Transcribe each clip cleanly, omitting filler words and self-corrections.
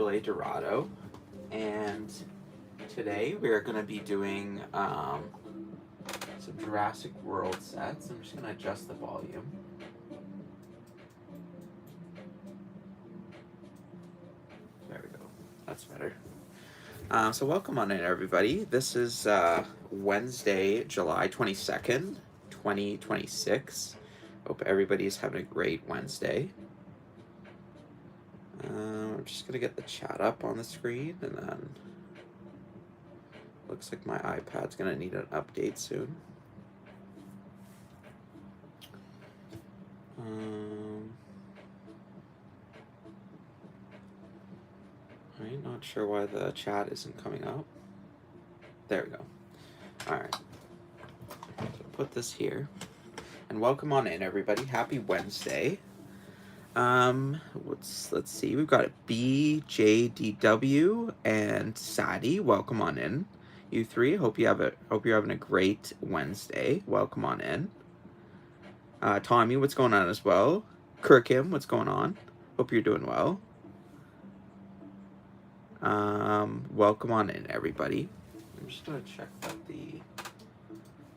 Chile Dorado, and today we are going to be doing some Jurassic World sets. I'm just going to adjust the volume. There we go. That's better. So welcome on in, everybody. This is Wednesday, July 22nd, 2026. Hope everybody's having a great Wednesday. I'm just going to get the chat up on the screen, and then looks like my iPad's going to need an update soon. I'm not sure why the chat isn't coming up. There we go. Alright. So put this here. And welcome on in, everybody. Happy Wednesday. Let's see. We've got BJDW and Sadie. Welcome on in. You three. Hope you're having a great Wednesday. Welcome on in. Tommy, what's going on as well? Kirkim, what's going on? Hope you're doing well. Welcome on in, everybody. I'm just gonna check that the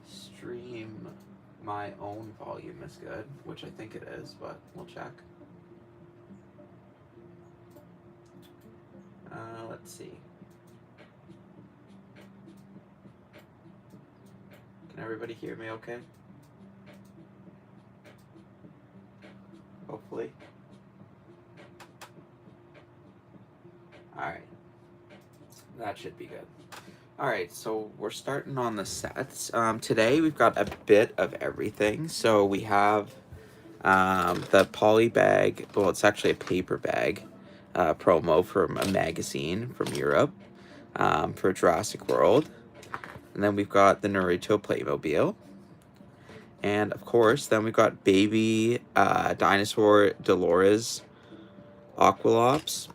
stream my own volume is good, which I think it is, but we'll check. Let's see. Can everybody hear me okay? Hopefully. Alright. That should be good. Alright, so we're starting on the sets. Today we've got a bit of everything. So we have the poly bag, well, it's actually a paper bag promo from a magazine from Europe for Jurassic World. And then we've got the Naruto Playmobil. And of course, then we've got baby Dinosaur Dolores Aquilops,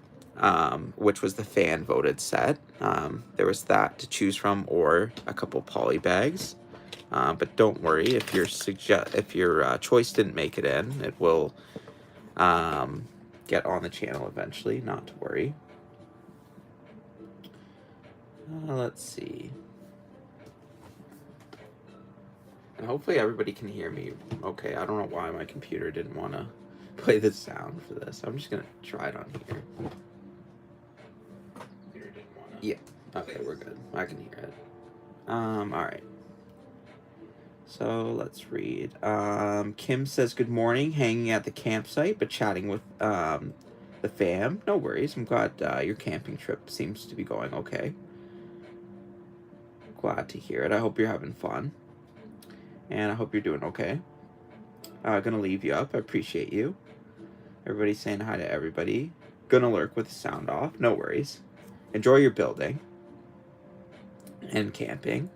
which was the fan voted set. There was that to choose from, or a couple poly bags. But don't worry, if your choice didn't make it in, it will get on the channel eventually. Not to worry. Let's see. And hopefully everybody can hear me okay. I don't know why my computer didn't want to play the sound for this. I'm just going to try it on here. Yeah. Okay, we're good. I can hear it. Alright. So, let's read. Kim says, good morning. Hanging at the campsite, but chatting with the fam. No worries. I'm glad your camping trip seems to be going okay. Glad to hear it. I hope you're having fun. And I hope you're doing okay. Gonna leave you up. I appreciate you. Everybody's saying hi to everybody. Gonna lurk with the sound off. No worries. Enjoy your building. And camping.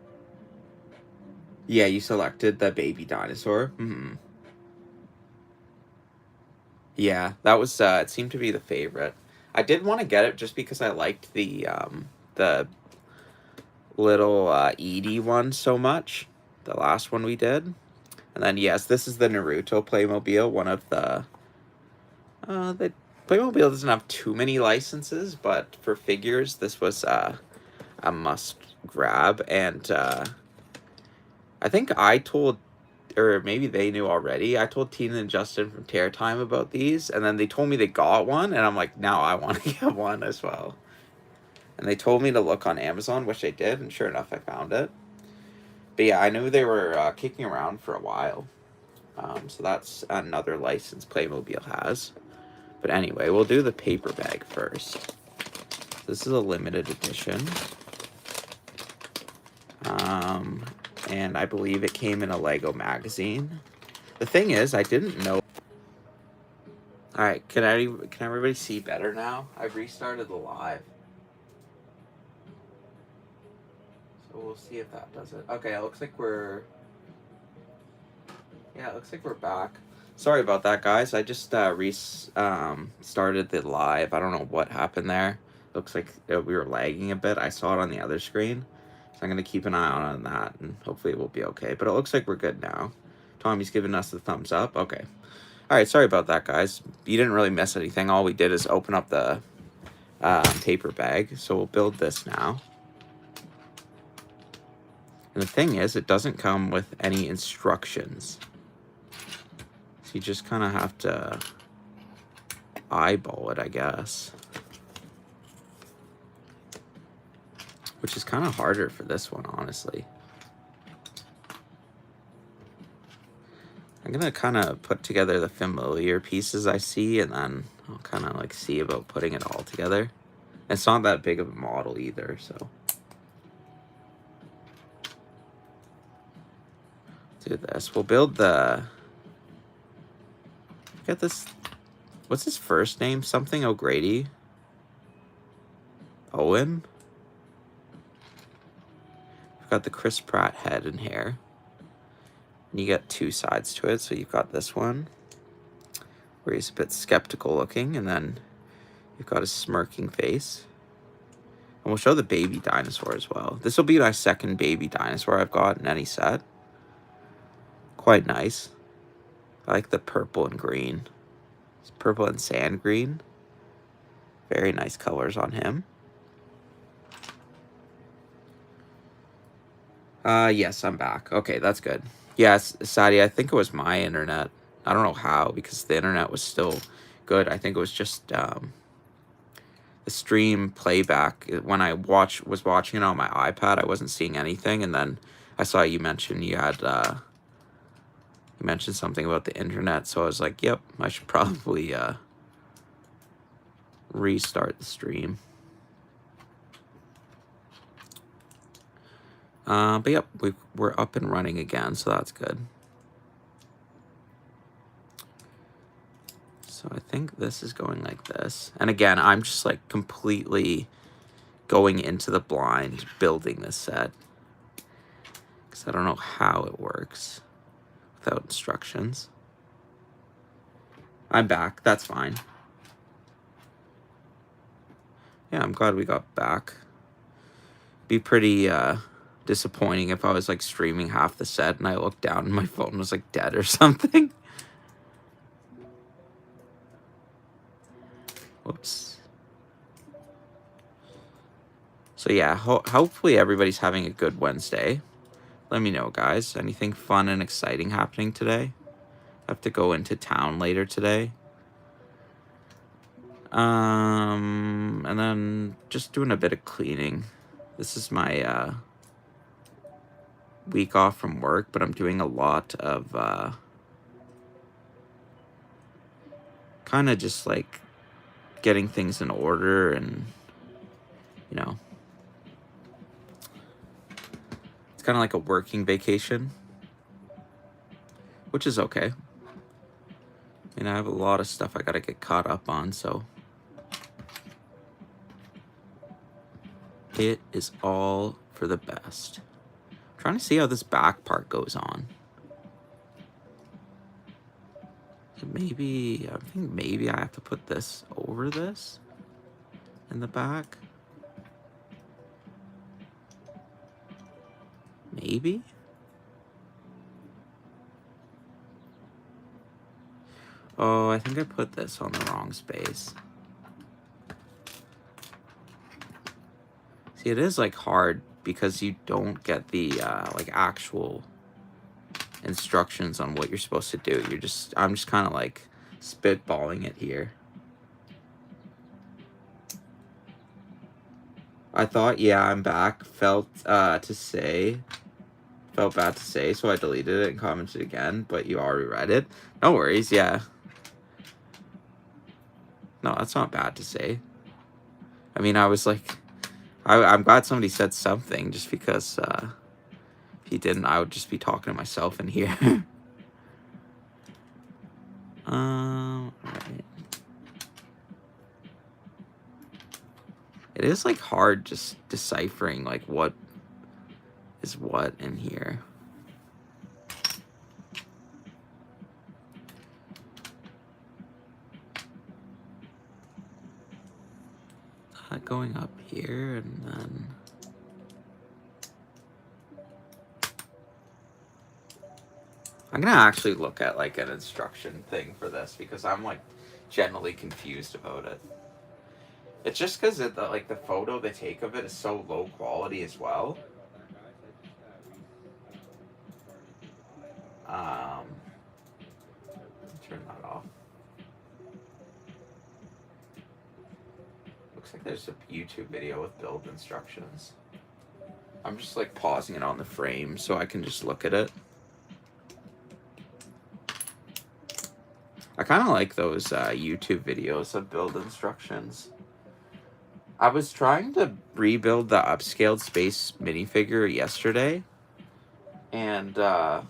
Yeah, you selected the baby dinosaur. Mm-hmm. Yeah, that was, it seemed to be the favorite. I did want to get it just because I liked the little Edie one so much. The last one we did. And then, yes, this is the Naruto Playmobil, one of the Playmobil doesn't have too many licenses, but for figures, this was a must grab. And I think I told, or maybe they knew already, I told Tina and Justin from Terror Time about these, and then they told me they got one, and I'm like, now I want to get one as well. And they told me to look on Amazon, which I did, and sure enough, I found it. But yeah, I knew they were kicking around for a while. So that's another license Playmobil has. But anyway, we'll do the paper bag first. This is a limited edition. And I believe it came in a Lego magazine. The thing is, I didn't know... Alright, can everybody see better now? I've restarted the live. So we'll see if that does it. Okay, it looks like we're... Yeah, it looks like we're back. Sorry about that, guys. I just started the live. I don't know what happened there. Looks like we were lagging a bit. I saw it on the other screen. So I'm going to keep an eye on that, and hopefully it will be okay. But it looks like we're good now. Tommy's giving us the thumbs up. Okay. All right, sorry about that, guys. You didn't really miss anything. All we did is open up the paper bag. So we'll build this now. And the thing is, it doesn't come with any instructions. So you just kind of have to eyeball it, I guess. Which is kind of harder for this one, honestly. I'm gonna kind of put together the familiar pieces I see, and then I'll kind of like see about putting it all together. It's not that big of a model either, so. Do this. We'll build the... Get this... What's his first name? Something O'Grady? Owen? We've got the Chris Pratt head and hair. And you get two sides to it, so you've got this one, where he's a bit skeptical looking, and then you've got his smirking face. And we'll show the baby dinosaur as well. This will be my second baby dinosaur I've got in any set. Quite nice. I like the purple and green. It's purple and sand green. Very nice colors on him. Yes, I'm back. Okay, that's good. Yes, Sadie, I think it was my internet. I don't know how, because the internet was still good. I think it was just the stream playback. When I was watching it on my iPad, I wasn't seeing anything, and then I saw you mention you had you mentioned something about the internet, so I was like, yep, I should probably restart the stream. But yep, we're up and running again, so that's good. So I think this is going like this. And again, I'm just like completely going into the blind building this set, because I don't know how it works without instructions. I'm back. That's fine. Yeah, I'm glad we got back. Be pretty disappointing if I was like streaming half the set and I looked down and my phone was like dead or something. Whoops. So yeah, hopefully everybody's having a good Wednesday. Let me know, guys. Anything fun and exciting happening today? I have to go into town later today. And then just doing a bit of cleaning. This is my week off from work, but I'm doing a lot of kind of just like getting things in order, and you know, it's kind of like a working vacation, which is okay. I mean, I have a lot of stuff I gotta get caught up on, so it is all for the best. I'm trying to see how this back part goes on. Maybe, I think maybe I have to put this over this in the back. Maybe? Oh, I think I put this on the wrong space. See, it is like hard because you don't get the like actual instructions on what you're supposed to do. I'm just kind of like spitballing it here. I thought, yeah, I'm back. Felt bad to say, so I deleted it and commented again, but you already read it. No worries, yeah. No, that's not bad to say. I mean, I was like, I'm glad somebody said something, just because if he didn't, I would just be talking to myself in here. Alright. It is like hard just deciphering like what is what in here. Going up here, and then I'm gonna actually look at like an instruction thing for this, because I'm like generally confused about it. It's just because like the photo they take of it is so low quality as well. Um, turn that off. Looks like there's a YouTube video with build instructions. I'm just like pausing it on the frame so I can just look at it. I kind of like those YouTube videos of build instructions. I was trying to rebuild the upscaled space minifigure yesterday, and I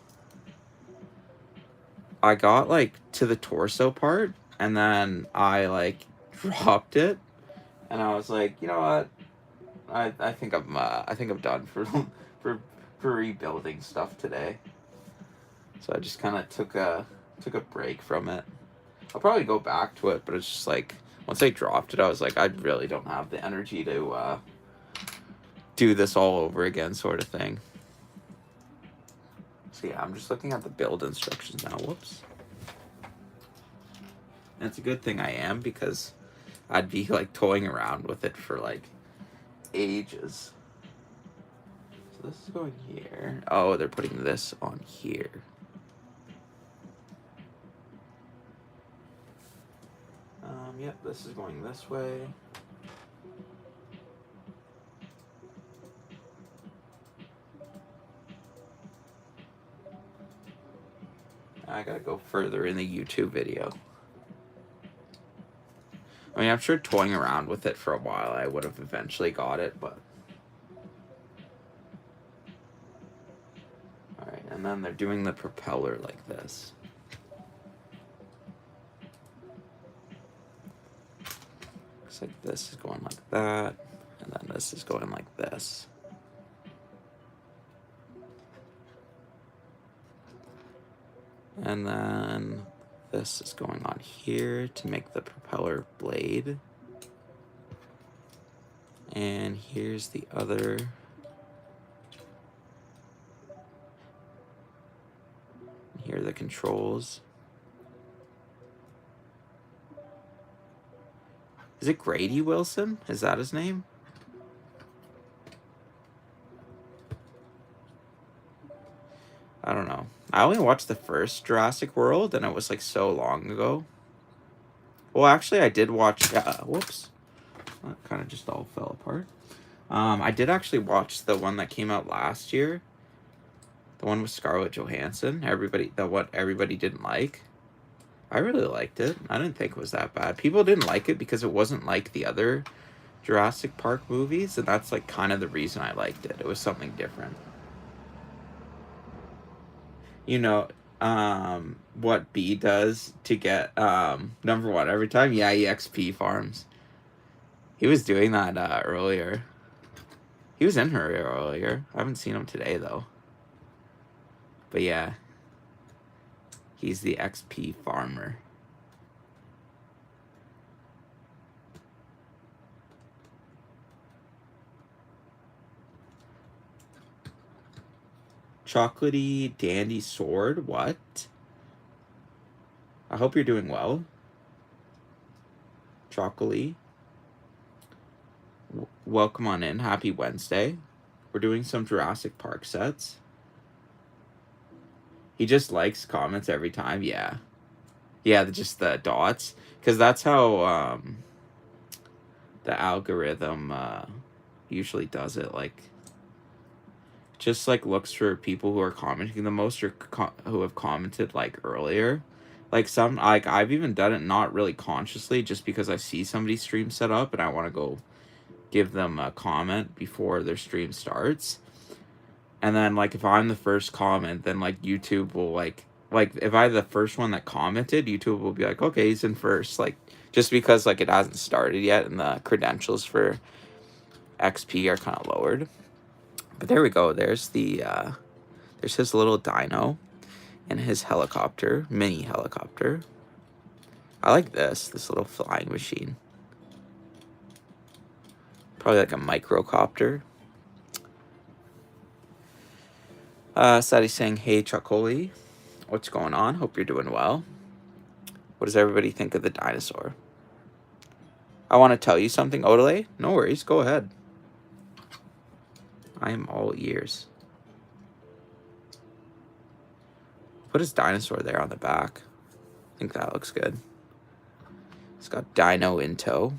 got like to the torso part, and then I like dropped it, and I was like, you know what? I think I'm done for for rebuilding stuff today. So I just kind of took a break from it. I'll probably go back to it, but it's just like once I dropped it, I was like, I really don't have the energy to do this all over again, sort of thing. So yeah, I'm just looking at the build instructions now. Whoops. And it's a good thing I am, because I'd be like toying around with it for like ages. So this is going here. Oh, they're putting this on here. Yep, this is going this way. I gotta go further in the YouTube video. I mean, I'm sure toying around with it for a while, I would have eventually got it, but... Alright, and then they're doing the propeller like this. Looks like this is going like that, and then this is going like this. And then this is going on here to make the propeller blade. And here's the other. Here are the controls. Is it Grady Wilson? Is that his name? I don't know. I only watched the first Jurassic World, and it was like so long ago. Well, actually, I did watch. Whoops, that kind of just all fell apart. I did actually watch the one that came out last year. The one with Scarlett Johansson. What everybody didn't like. I really liked it. I didn't think it was that bad. People didn't like it because it wasn't like the other Jurassic Park movies, and that's like kind of the reason I liked it. It was something different. You know, what B does to get number one every time? Yeah, EXP farms. He was doing that earlier. He was in her earlier. I haven't seen him today though. But yeah, he's the XP farmer. Chocolatey dandy sword. What? I hope you're doing well. Chocolatey. Welcome on in. Happy Wednesday. We're doing some Jurassic Park sets. He just likes comments every time. Yeah. Yeah, just the dots. Because that's how the algorithm usually does it. Like, just like looks for people who are commenting the most, or who have commented like earlier. Like I've even done it not really consciously, just because I see somebody's stream set up and I want to go give them a comment before their stream starts. And then like if I'm the first comment, then like YouTube will like if I'm the first one that commented, YouTube will be like, okay, he's in first, like just because like it hasn't started yet and the credentials for XP are kind of lowered. But there we go. There's there's his little dino and his helicopter, mini helicopter. I like this little flying machine. Probably like a microcopter. Sadie's saying, hey, Chocoli. What's going on? Hope you're doing well. What does everybody think of the dinosaur? I want to tell you something, Odele. No worries. Go ahead. I am all ears. Put his dinosaur there on the back. I think that looks good. It's got Dino in tow.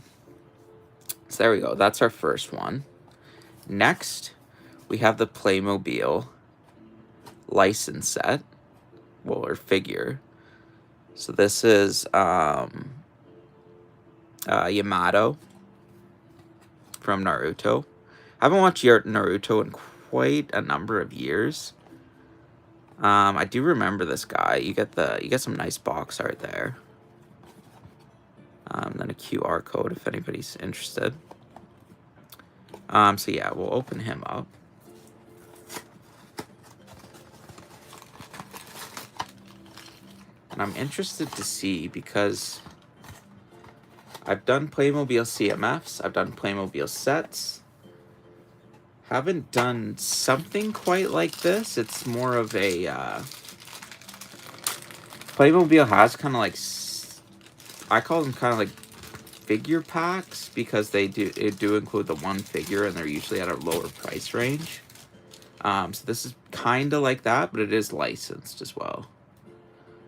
So there we go. That's our first one. Next, we have the Playmobil license set. Well, or figure. So this is Yamato from Naruto. I haven't watched Naruto in quite a number of years. I do remember this guy. You get some nice box art there. Then a QR code if anybody's interested. So yeah, we'll open him up. And I'm interested to see because I've done Playmobil CMFs, I've done Playmobil sets. Haven't done something quite like this. It's more of a Playmobil has kind of like, I call them kind of like figure packs because they do include the one figure and they're usually at a lower price range. So this is kind of like that, but it is licensed as well.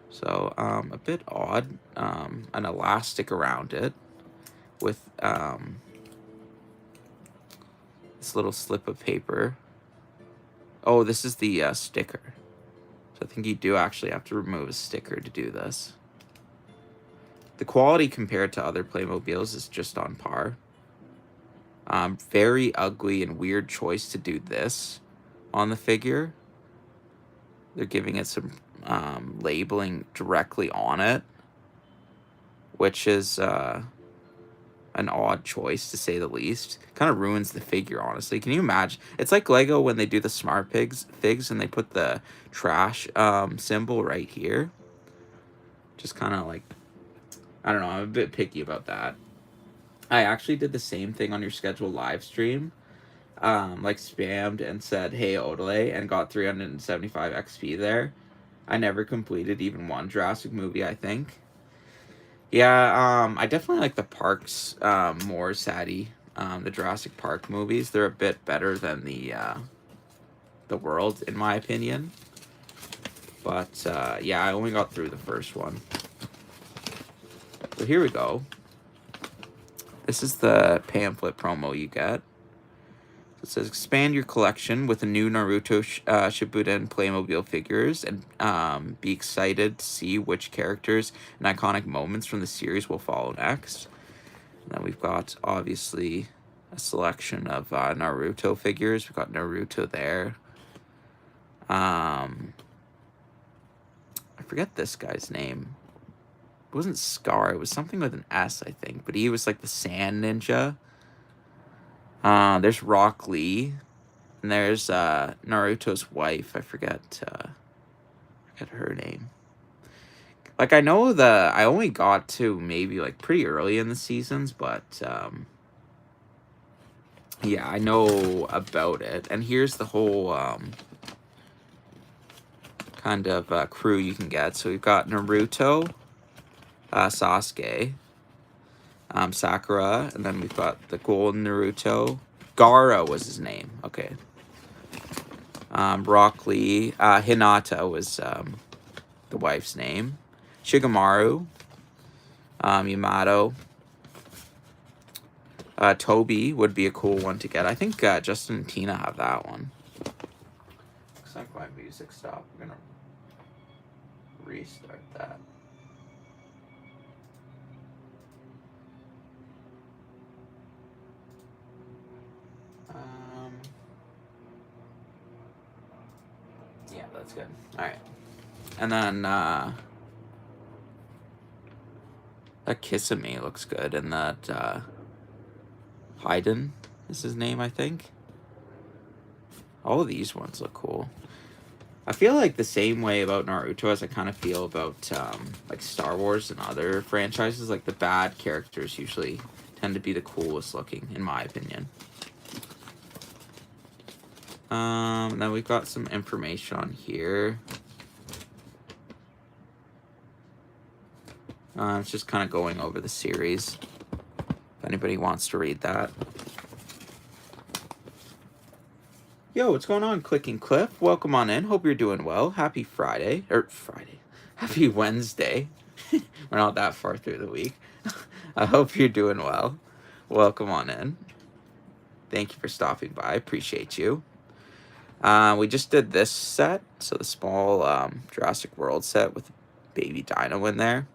So a bit odd, an elastic around it with this little slip of paper. Oh, this is the sticker. So I think you do actually have to remove a sticker to do this. The quality compared to other Playmobiles is just on par. Very ugly and weird choice to do this on the figure. They're giving it some labeling directly on it, which is an odd choice to say the least. Kind of ruins the figure, honestly. Can you imagine? It's like Lego when they do the Smart figs and they put the trash symbol right here. Just kind of like, I don't know, I'm a bit picky about that. I actually did the same thing on your scheduled live stream. Like spammed and said, hey, Odele, and got 375 XP there. I never completed even one Jurassic movie, I think. Yeah, I definitely like the parks more, Sadie. The Jurassic Park movies, they're a bit better than the World, in my opinion. But, yeah, I only got through the first one. So here we go. This is the pamphlet promo you get. It says, expand your collection with the new Naruto Shippuden Playmobil figures and be excited to see which characters and iconic moments from the series will follow next. And then we've got, obviously, a selection of Naruto figures. We've got Naruto there. I forget this guy's name. It wasn't Scar. It was something with an S, I think. But he was like the Sand Ninja. There's Rock Lee, and there's Naruto's wife. I forget her name. Like, I know I only got to maybe like pretty early in the seasons, but yeah, I know about it. And here's the whole kind of crew you can get. So we've got Naruto, Sasuke, Sakura, and then we've got the golden Naruto. Gaara was his name. Okay. Rock Lee. Hinata was the wife's name. Shigemaru. Yamato. Toby would be a cool one to get. I think Justin and Tina have that one. Looks like my music stopped. I'm going to restart that. Yeah, that's good. All right. And then that Kiss of Me looks good. And that Hayden is his name, I think. All of these ones look cool. I feel like the same way about Naruto as I kind of feel about like Star Wars and other franchises. Like the bad characters usually tend to be the coolest looking, in my opinion. Then we've got some information on here. It's just kind of going over the series. if anybody wants to read that. Yo, what's going on, Clicking Cliff? Welcome on in. Hope you're doing well. Happy Friday. Happy Wednesday. We're not that far through the week. I hope you're doing well. Welcome on in. Thank you for stopping by. Appreciate you. We just did this set, so the small Jurassic World set with Baby Dino in there.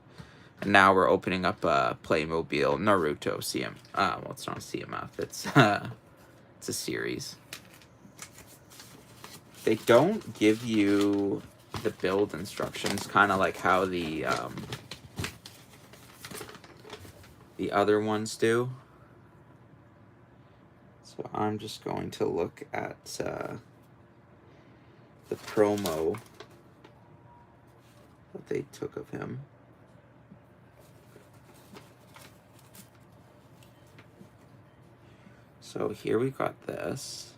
And now we're opening up Playmobil Naruto CM. Well, it's not a CMF. It's a series. They don't give you the build instructions, kind of like how the other ones do. So I'm just going to look at the promo that they took of him. So here we got this.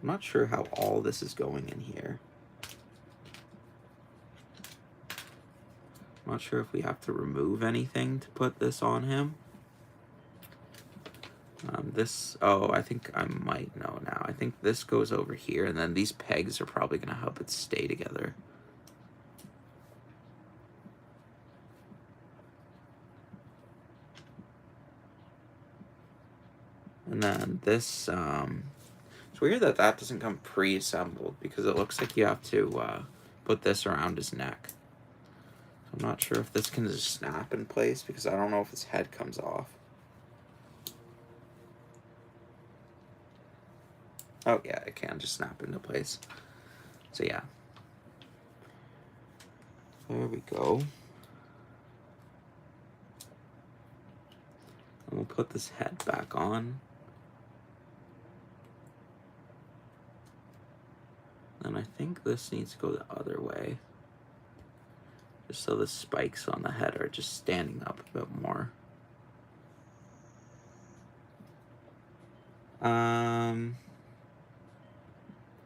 I'm not sure how all this is going in here. I'm not sure if we have to remove anything to put this on him. I think I might know now. I think this goes over here, and then these pegs are probably going to help it stay together. And then this, it's weird that doesn't come pre-assembled, because it looks like you have to put this around his neck. So I'm not sure if this can just snap in place, because I don't know if his head comes off. Oh yeah, it can just snap into place. So yeah. There we go. And we'll put this head back on. And I think this needs to go the other way. Just so the spikes on the head are just standing up a bit more.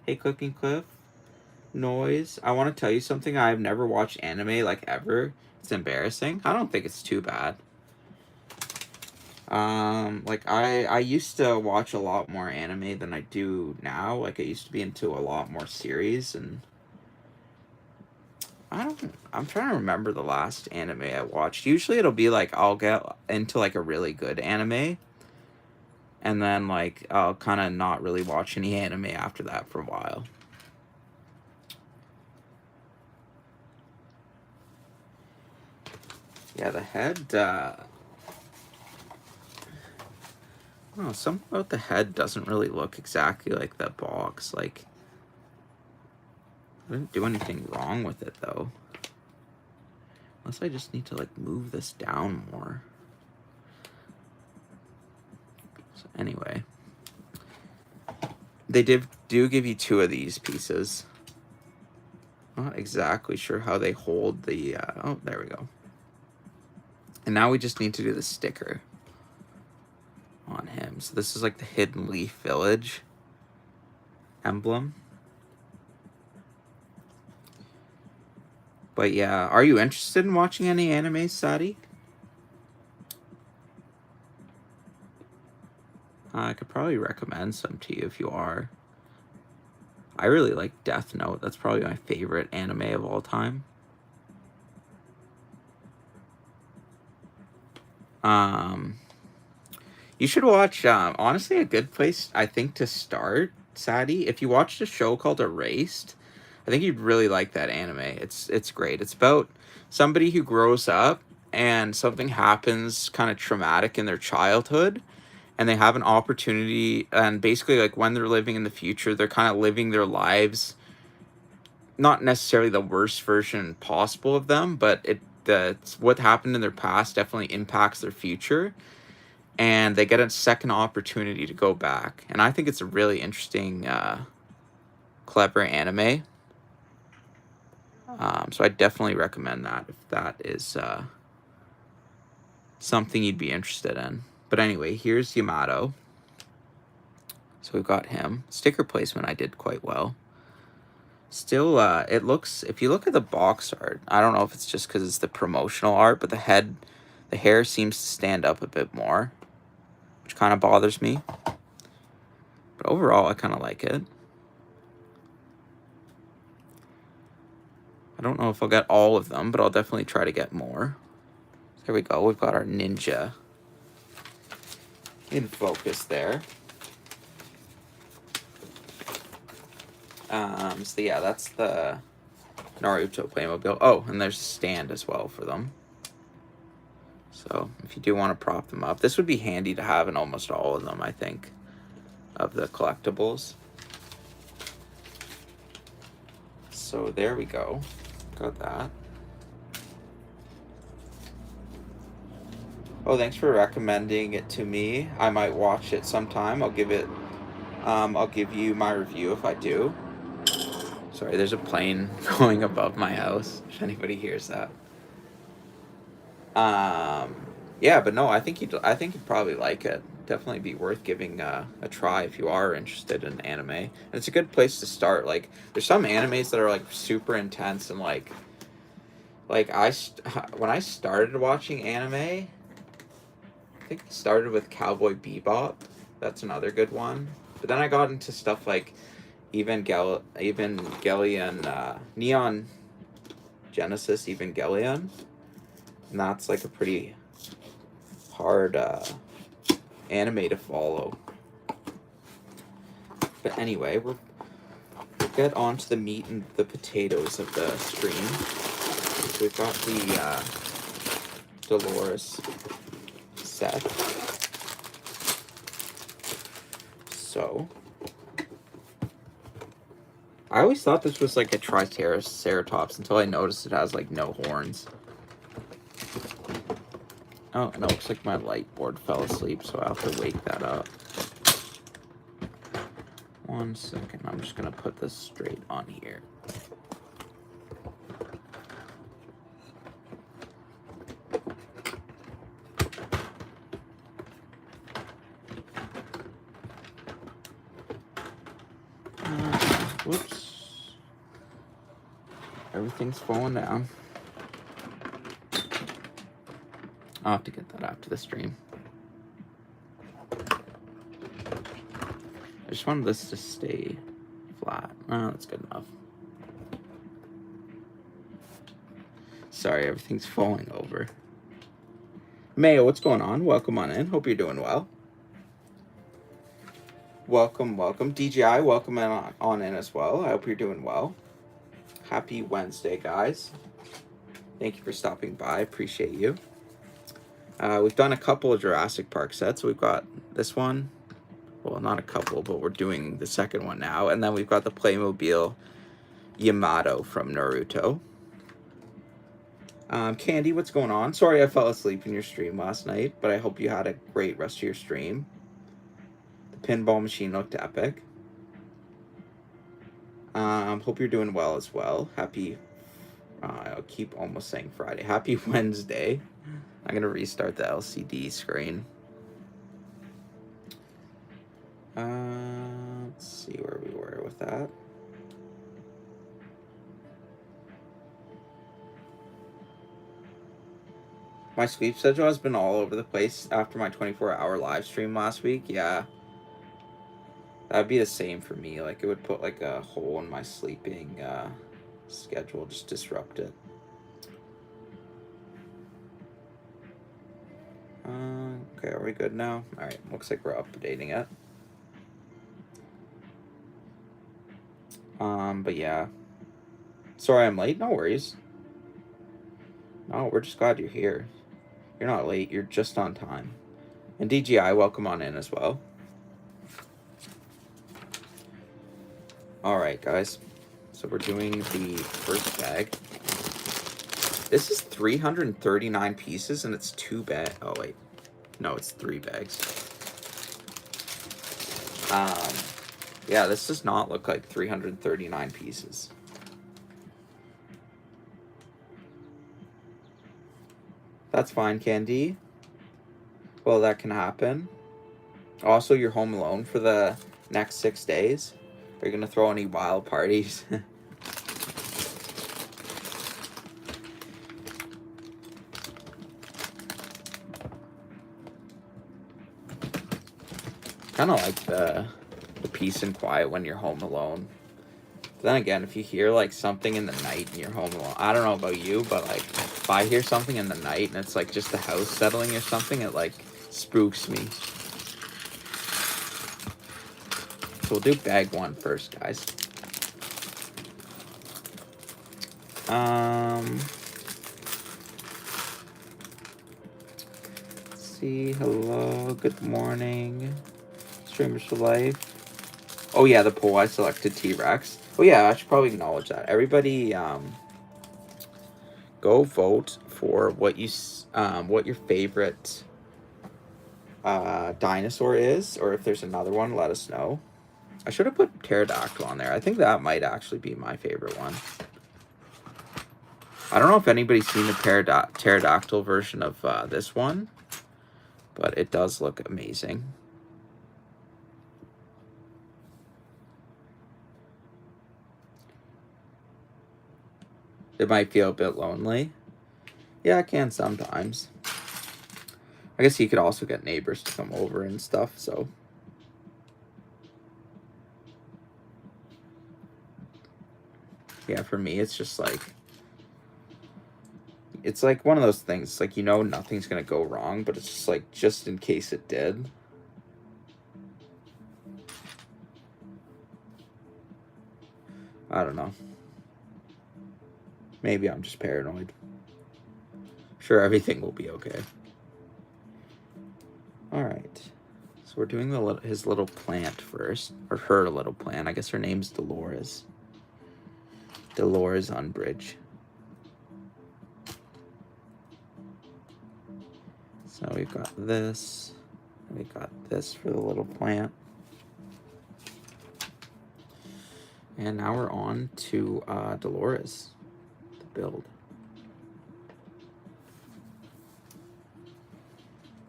Hey, Cooking Cliff. Noise. I want to tell you something. I've never watched anime, like, ever. It's embarrassing. I don't think it's too bad. Like, I used to watch a lot more anime than I do now. Like, I used to be into a lot more series, and I'm trying to remember the last anime I watched. Usually it'll be like, I'll get into like a really good anime, and then like I'll kind of not really watch any anime after that for a while. Yeah, the head, oh, something about the head doesn't really look exactly like that box. Like, I didn't do anything wrong with it, though. Unless I just need to, like, move this down more. So, anyway. They do give you 2 of these pieces. Not exactly sure how they hold the, oh, there we go. And now we just need to do the sticker on him. So this is like the Hidden Leaf Village emblem. But yeah, are you interested in watching any anime, Sadi? I could probably recommend some to you if you are. I really like Death Note. That's probably my favorite anime of all time. You should watch, honestly, a good place, I think, to start, Sadie. If you watched a show called Erased, I think you'd really like that anime. It's great. It's about somebody who grows up and something happens kind of traumatic in their childhood, and they have an opportunity, and basically, like, when they're living in the future, they're kind of living their lives, not necessarily the worst version possible of them, but what happened in their past definitely impacts their future, and they get a second opportunity to go back. And I think it's a really interesting, clever anime. So I definitely recommend that if that is something you'd be interested in. But anyway, here's Yamato. So we've got him. Sticker placement I did quite well. Still, it looks, if you look at the box art, I don't know if it's just because it's the promotional art, but the hair seems to stand up a bit more. which kind of bothers me. But overall, I kind of like it. I don't know if I'll get all of them, but I'll definitely try to get more. There we go. We've got our ninja in focus there. So yeah, that's the Naruto Playmobil. Oh, and there's a stand as well for them. So if you do want to prop them up, this would be handy to have in almost all of them, I think, of the collectibles. So there we go. Got that. Oh, thanks for recommending it to me. I might watch it sometime. I'll give you my review if I do. Sorry, there's a plane going above my house, if anybody hears that. Yeah, but no, I think you'd probably like it. Definitely be worth giving a try if you are interested in anime. And it's a good place to start. Like, there's some animes that are like super intense and like when I started watching anime, I think it started with Cowboy Bebop. That's another good one. But then I got into stuff like Evangelion, Neon Genesis Evangelion. And that's like a pretty hard anime to follow. But anyway, we'll get on to the meat and the potatoes of the stream. So we've got the Dolores set. So I always thought this was like a Triceratops until I noticed it has like no horns. Oh, and it looks like my light board fell asleep, so I'll have to wake that up. 1 second, I'm just gonna put this straight on here. Whoops. Everything's falling down. I'll have to get that after the stream. I just wanted this to stay flat. Oh, that's good enough. Sorry, everything's falling over. Mayo, what's going on? Welcome on in. Hope you're doing well. Welcome. DJI, welcome on in as well. I hope you're doing well. Happy Wednesday, guys. Thank you for stopping by. Appreciate you. We've done a couple of Jurassic Park sets. We've got this one. Well, not a couple, but we're doing the second one now. And then we've got the Playmobil Yamato from Naruto. Candy, what's going on? Sorry I fell asleep in your stream last night, but I hope you had a great rest of your stream. The pinball machine looked epic. Hope you're doing well as well. Happy, I'll keep almost saying Friday. Happy Wednesday. I'm going to restart the LCD screen. Let's see where we were with that. My sleep schedule has been all over the place after my 24-hour live stream last week. Yeah. That'd be the same for me. Like, it would put like a hole in my sleeping schedule, just disrupt it. Okay, are we good now? Alright, looks like we're updating it. But yeah. Sorry I'm late, no worries. No, we're just glad you're here. You're not late, you're just on time. And DGI, welcome on in as well. Alright, guys. So we're doing the first bag. This is 339 pieces, and it's 2 bags. Oh, wait. No, it's 3 bags. Yeah, this does not look like 339 pieces. That's fine, Candy. Well, that can happen. Also, you're home alone for the next 6 days. Are you going to throw any wild parties? Kind of like the peace and quiet when you're home alone. Then again, if you hear like something in the night and you're home alone, I don't know about you, but like if I hear something in the night and it's like just the house settling or something, it like spooks me. So we'll do bag 1 first, guys. Let's see. Hello. Good morning. Streamers for life. Oh yeah, the poll I selected T-Rex. Oh yeah, I should probably acknowledge that. Everybody, go vote for what your favorite dinosaur is, or if there's another one, let us know. I should have put pterodactyl on there. I think that might actually be my favorite one. I don't know if anybody's seen the pterodactyl version of this one, but it does look amazing. It might feel a bit lonely. Yeah, it can sometimes. I guess you could also get neighbors to come over and stuff, so. Yeah, for me, it's just like, it's like one of those things, like, you know, nothing's gonna go wrong, but it's just like, just in case it did. I don't know. Maybe I'm just paranoid. Sure, everything will be okay. Alright. So we're doing his little plant first. Or her little plant. I guess her name's Dolores. Dolores on bridge. So we've got this. And we got this for the little plant. And now we're on to Dolores. The build.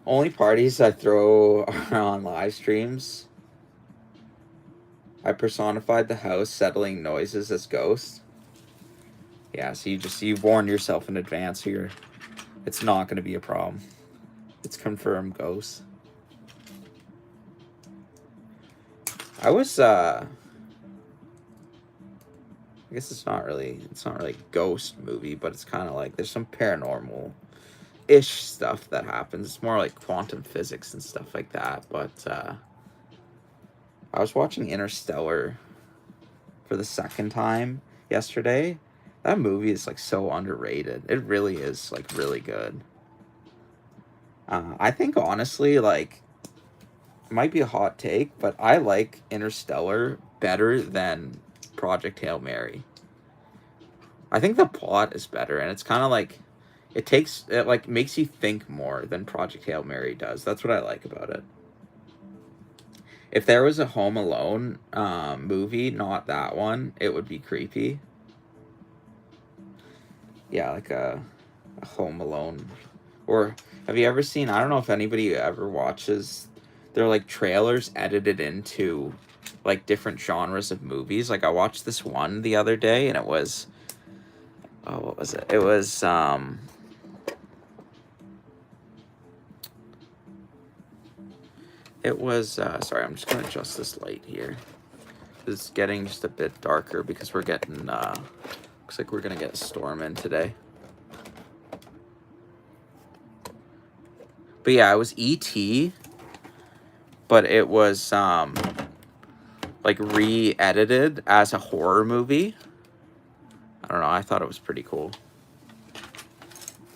Only parties I throw are on live streams. I personified the house settling noises as ghosts. Yeah, so you warned yourself in advance here. It's not going to be a problem. It's confirmed ghosts. I guess it's not really a ghost movie, but it's kind of like there's some paranormal ish stuff that happens. It's more like quantum physics and stuff like that. But I was watching Interstellar for the second time yesterday. That movie is like so underrated. It really is like really good. I think honestly, like, it might be a hot take, but I like Interstellar better than Project Hail Mary. I think the plot is better, and it's kind of like it like makes you think more than Project Hail Mary does. That's what I like about it. If there was a Home Alone movie, not that one, it would be creepy. Yeah, like a Home Alone. Or have you ever seen, I don't know if anybody ever watches, they're like trailers edited into like different genres of movies. Like I watched this one the other day and it was, oh, what was it? It was, sorry, I'm just going to adjust this light here. It's getting just a bit darker because we're getting, looks like we're going to get a storm in today. But yeah, it was E.T., but it was, like re-edited as a horror movie. I don't know, I thought it was pretty cool.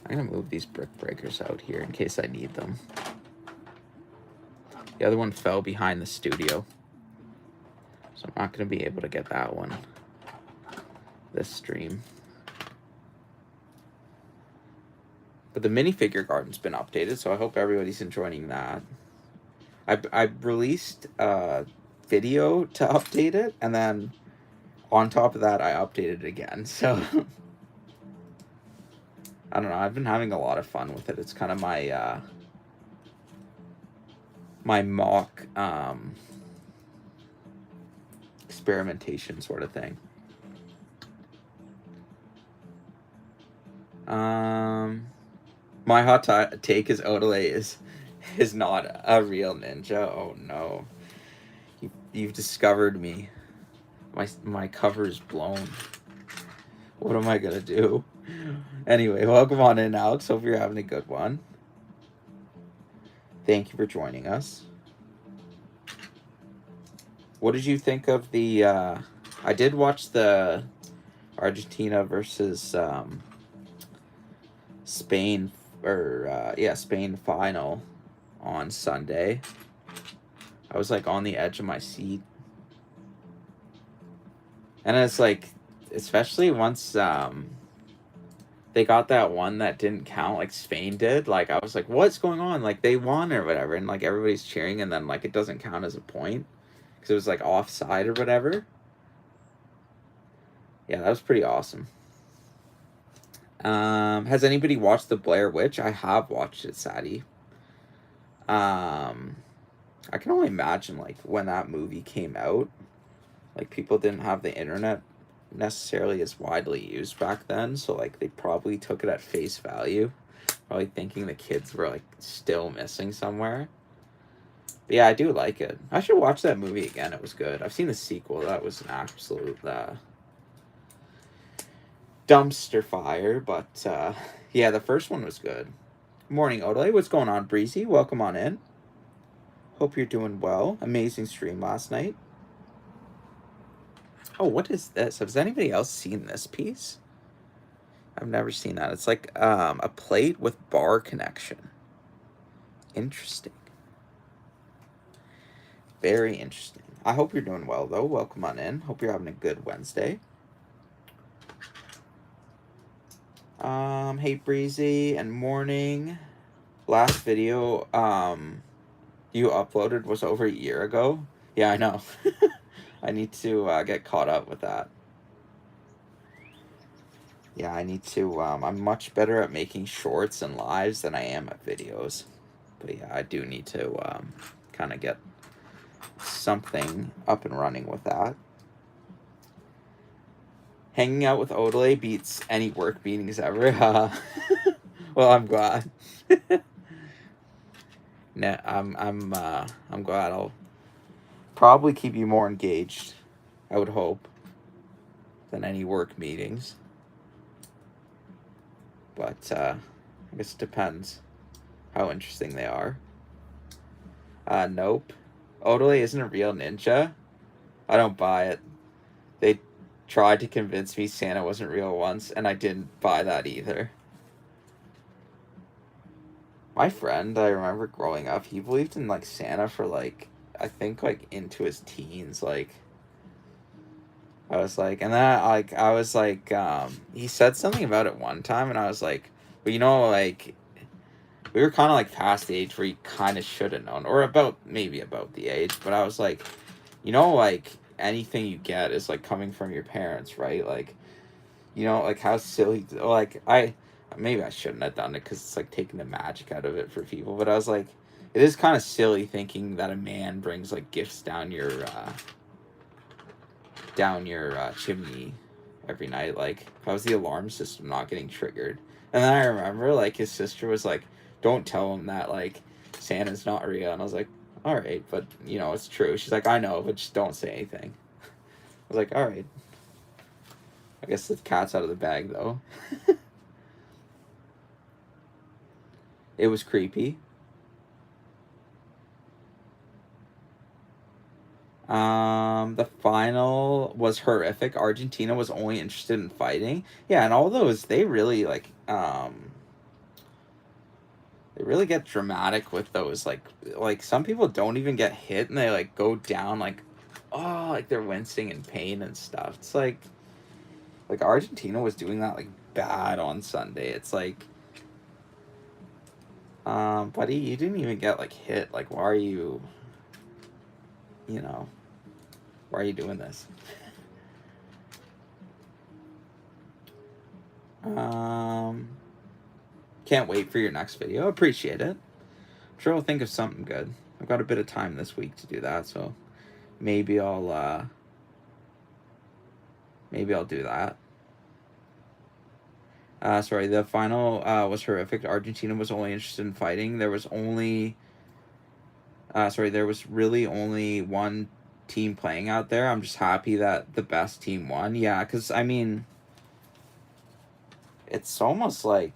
I'm gonna move these brick breakers out here in case I need them. The other one fell behind the studio, so I'm not gonna be able to get that one this stream. But the minifigure garden's been updated, so I hope everybody's enjoying that. I released a video to update it, and then on top of that, I updated it again. So I don't know. I've been having a lot of fun with it. It's kind of my my mock experimentation sort of thing. My hot take is Odelay is not a real ninja. Oh no. You've discovered me. My cover is blown. What am I gonna do? Anyway, welcome on in, Alex. Hope you're having a good one. Thank you for joining us. What did you think of the? I did watch the Argentina versus Spain, or Spain final on Sunday. I was like on the edge of my seat, and it's like, especially once they got that one that didn't count, like Spain did. Like I was like, what's going on? Like they won or whatever, and like everybody's cheering, and then like it doesn't count as a point because it was like offside or whatever. Yeah, that was pretty awesome. Has anybody watched The Blair Witch? I have watched it, Sadie. I can only imagine like when that movie came out, like people didn't have the internet necessarily as widely used back then, so like they probably took it at face value, probably thinking the kids were like still missing somewhere. But yeah, I do like it. I should watch that movie again. It was good. I've seen the sequel. That was an absolute dumpster fire, but yeah, the first one was good. Morning, Odele. What's going on, Breezy? Welcome on in. Hope you're doing well. Amazing stream last night. Oh, what is this? Has anybody else seen this piece? I've never seen that. It's like a plate with bar connection. Interesting. Very interesting. I hope you're doing well, though. Welcome on in. Hope you're having a good Wednesday. Hey, Breezy, and morning. Last video you uploaded was over a year ago. Yeah, I know. I need to get caught up with that. Yeah, I need to. I'm much better at making shorts and lives than I am at videos. But yeah, I do need to kind of get something up and running with that. Hanging out with Odele beats any work meetings ever. Well, I'm glad. No, I'm glad. I'll probably keep you more engaged, I would hope, than any work meetings. But I guess it depends how interesting they are. Nope. Odele isn't a real ninja. I don't buy it. They tried to convince me Santa wasn't real once, and I didn't buy that either. My friend, I remember growing up, he believed in like Santa for like, I think like into his teens. Like I was like, and then I was like, he said something about it one time, and I was like, well, you know, like we were kind of like past the age where you kind of should have known, or maybe about the age, but I was like, you know, like anything you get is like coming from your parents, right? Like, you know, like how silly, like maybe I shouldn't have done it because it's like taking the magic out of it for people, but I was like, it is kind of silly thinking that a man brings like gifts down your chimney every night. Like, how was the alarm system not getting triggered? And then I remember like his sister was like, don't tell him that like Santa's not real, and I was like, all right, but you know it's true. She's like, I know, but just don't say anything. I was like, all right. I guess the cat's out of the bag though. It was creepy. The final was horrific. Argentina was only interested in fighting. Yeah, and all those, they really like they really get dramatic with those. Like some people don't even get hit and they like go down like, oh, like they're wincing in pain and stuff. It's like Argentina was doing that like bad on Sunday. It's like, buddy, you didn't even get like hit. Like, why are you, you know, why are you doing this? Can't wait for your next video. Appreciate it. I'm sure we'll think of something good. I've got a bit of time this week to do that, so maybe I'll do that. Sorry, the final was horrific. Argentina was only interested in fighting. There was really only one team playing out there. I'm just happy that the best team won. Yeah, because, I mean, it's almost like,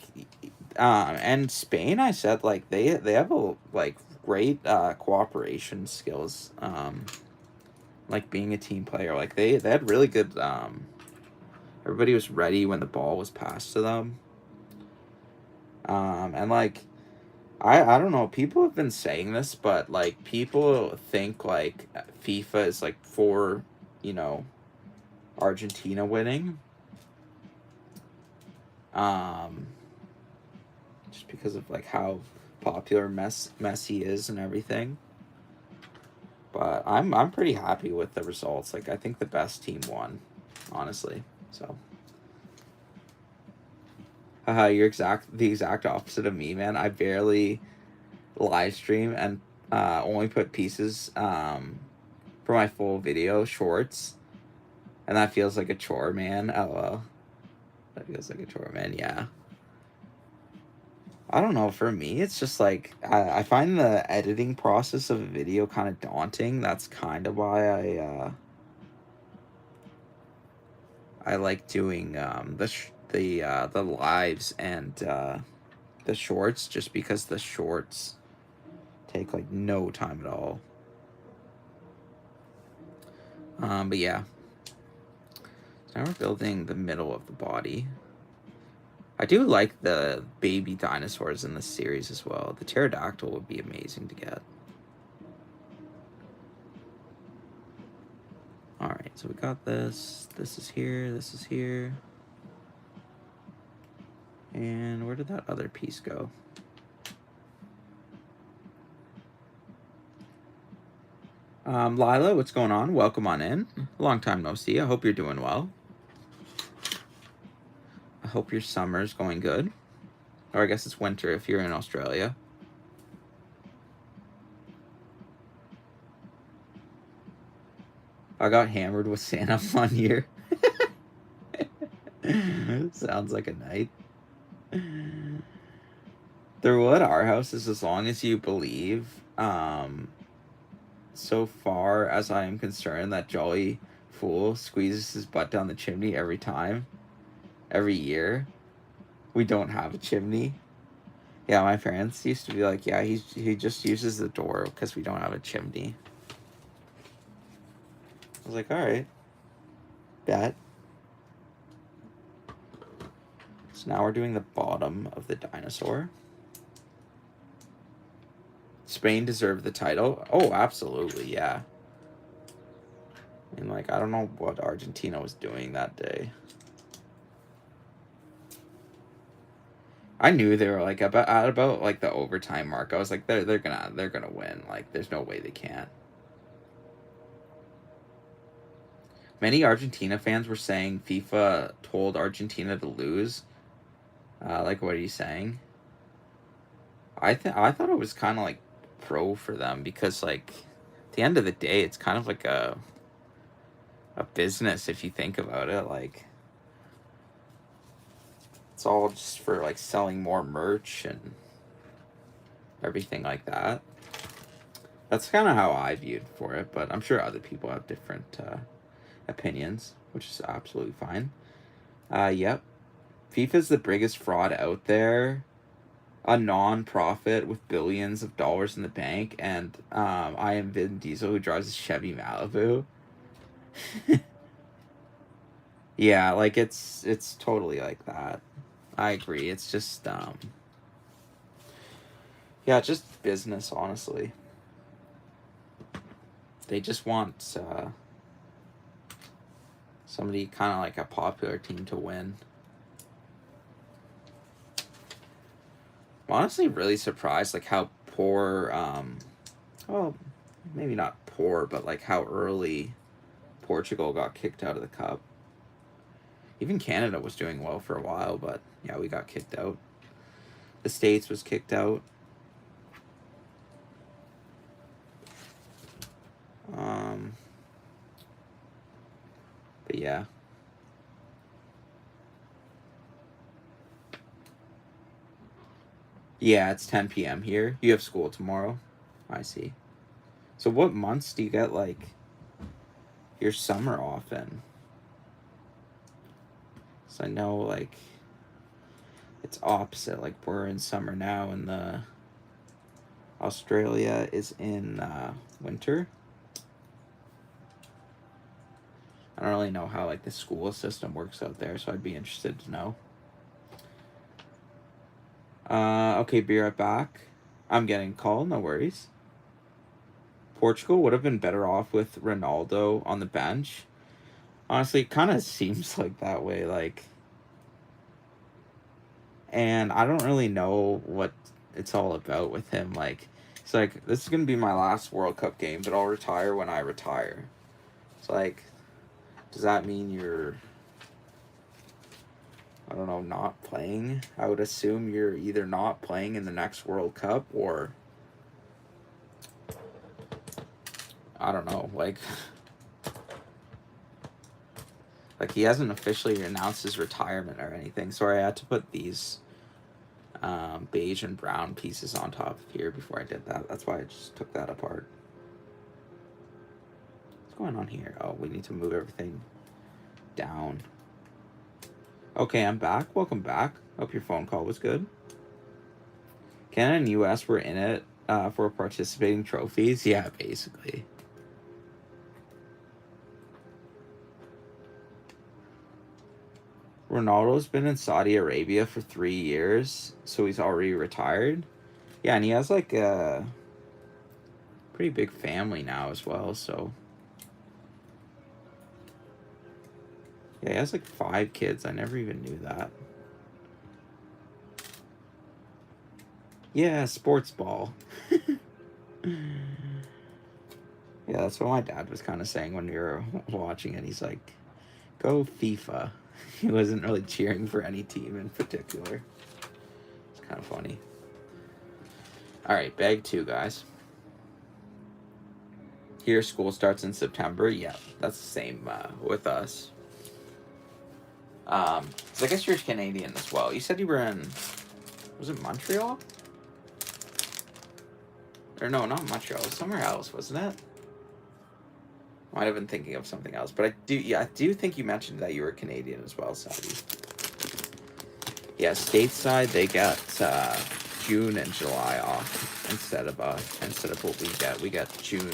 and Spain, I said, like, they have a, like, great cooperation skills, like, being a team player. Like, they had really good, everybody was ready when the ball was passed to them. And, like, I don't know, people have been saying this, but, like, people think, like, FIFA is, like, for, you know, Argentina winning. Just because of, like, how popular Messi is and everything. But I'm pretty happy with the results. Like, I think the best team won, honestly. So, you're the exact opposite of me, man. I barely live stream and only put pieces for my full video shorts, and that feels like a chore, man. Oh well, that feels like a chore, man. Yeah. I don't know. For me, it's just like I find the editing process of a video kind of daunting. That's kind of why I like doing the lives and the shorts, just because the shorts take like no time at all. But yeah, so now we're building the middle of the body. I do like the baby dinosaurs in this series as well. The pterodactyl would be amazing to get. Alright, so we got this. This is here. This is here. And where did that other piece go? Lila, what's going on? Welcome on in. Long time no see. I hope you're doing well. I hope your summer's going good. Or I guess it's winter if you're in Australia. I got hammered with Santa 1 year. Sounds like a night. There would. Our house is, as long as you believe, so far as I am concerned, that jolly fool squeezes his butt down the chimney every time. Every year. We don't have a chimney. Yeah, my parents used to be like, yeah, he just uses the door because we don't have a chimney. I was like, all right. Bet. So now we're doing the bottom of the dinosaur. Spain deserved the title. Oh, absolutely, yeah. And, like, I don't know what Argentina was doing that day. I knew they were, like, about like the overtime mark. I was like, they're gonna win. Like, there's no way they can't. Many Argentina fans were saying FIFA told Argentina to lose. Like, what are you saying? I thought it was kind of like pro for them, because, like, at the end of the day, it's kind of like a business if you think about it. Like, it's all just for, like, selling more merch and everything like that. That's kind of how I viewed for it, but I'm sure other people have different opinions, which is absolutely fine. Yep. FIFA's the biggest fraud out there. A non-profit with billions of dollars in the bank, and I am Vin Diesel, who drives a Chevy Malibu. Yeah, like, it's totally like that. I agree. It's just yeah, just business, honestly. They just want somebody kind of like a popular team to win. I'm honestly really surprised, like, how poor, well, maybe not poor, but, like, how early Portugal got kicked out of the cup. Even Canada was doing well for a while, but yeah, we got kicked out. The States was kicked out. But yeah. Yeah, it's 10 p.m. here. You have school tomorrow. I see. So what months do you get, like, your summer off in. So I know, like, it's opposite. Like, we're in summer now, and the Australia is in winter. I don't really know how, like, the school system works out there, so I'd be interested to know. Okay, be right back. I'm getting a call, no worries. Portugal would have been better off with Ronaldo on the bench. Honestly, it kind of seems like that way, like, and I don't really know what it's all about with him. Like, it's like, this is gonna be my last World Cup game, but I'll retire when I retire. It's like, does that mean you're, I don't know, not playing? I would assume you're either not playing in the next World Cup, or I don't know, like he hasn't officially announced his retirement or anything. Sorry, I had to put these beige and brown pieces on top of here before I did that. That's why I just took that apart. What's going on here? Oh, we need to move everything down. Okay, I'm back. Welcome back. Hope your phone call was good. Canada and US were in it for participating trophies. Yeah, basically. Ronaldo's been in Saudi Arabia for 3 years, so he's already retired. Yeah, and he has like a pretty big family now as well, so. Yeah, he has like 5 kids. I never even knew that. Yeah, sports ball. Yeah, that's what my dad was kind of saying when we were watching it. He's like, go FIFA. He wasn't really cheering for any team in particular. It's kind of funny. All right, bag 2, guys. Here, school starts in September. Yeah, that's the same with us. So I guess you're Canadian as well. You said you were in, was it Montreal? Or no, not Montreal. Somewhere else, wasn't it? Might have been thinking of something else, but I do think you mentioned that you were Canadian as well, Sadie. Yeah, stateside they get June and July off instead of what we get. We get June,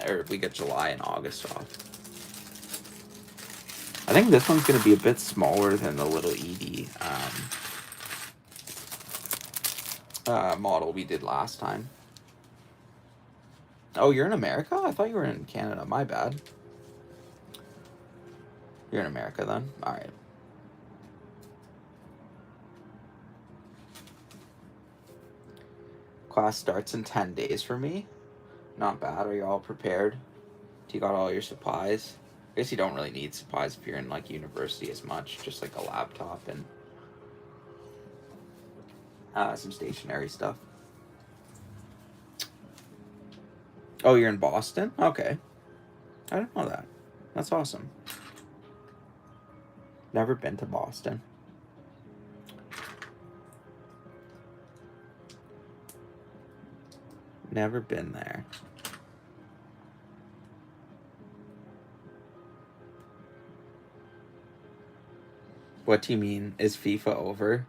or we get July and August off. I think this one's going to be a bit smaller than the little Edie model we did last time. Oh, you're in America? I thought you were in Canada. My bad. You're in America then? All right. Class starts in 10 days for me. Not bad. Are you all prepared? Do you got all your supplies? I guess you don't really need supplies if you're in like university as much. Just like a laptop and some stationary stuff. Oh, you're in Boston? Okay. I didn't know that. That's awesome. Never been to Boston. Never been there. What do you mean? Is FIFA over?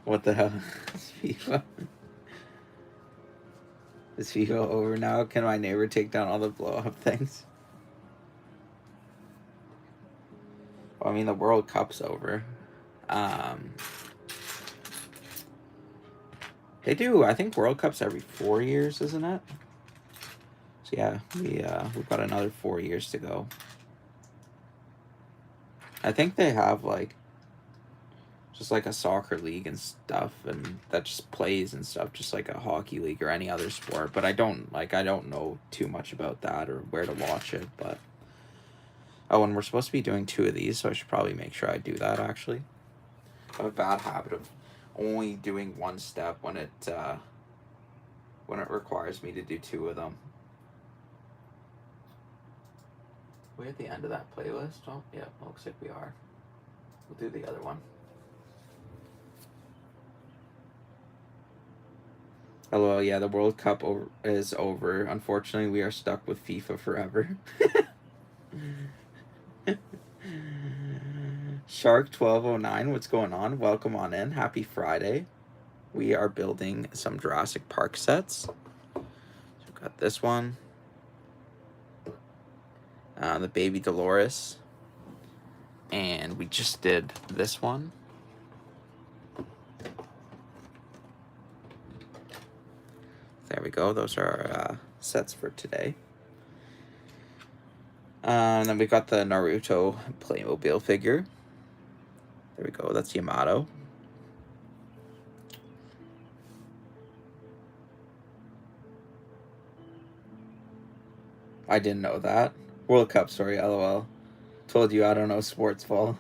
What the hell is FIFA? Is FIFA over now? Can my neighbor take down all the blow-up things? Well, I mean, the World Cup's over. They do. I think World Cup's every 4 years, isn't it? So yeah, we've got another 4 years to go. I think they have like just like a soccer league and stuff, and that just plays and stuff, just like a hockey league or any other sport. But I don't know too much about that or where to watch it. But oh, and we're supposed to be doing 2 of these, so I should probably make sure I do that. Actually, I have a bad habit of only doing one step when it requires me to do 2 of them. We're at the end of that playlist. Oh, yeah, looks like we are. We'll do the other one. LOL, yeah, the World Cup is over. Unfortunately, we are stuck with FIFA forever. Shark 1209, what's going on? Welcome on in. Happy Friday. We are building some Jurassic Park sets. So we've got this one. The baby Dolores. And we just did this one. There we go. Those are our sets for today. And then we got the Naruto Playmobil figure. There we go. That's Yamato. I didn't know that. World Cup, sorry, LOL. Told you I don't know sports ball.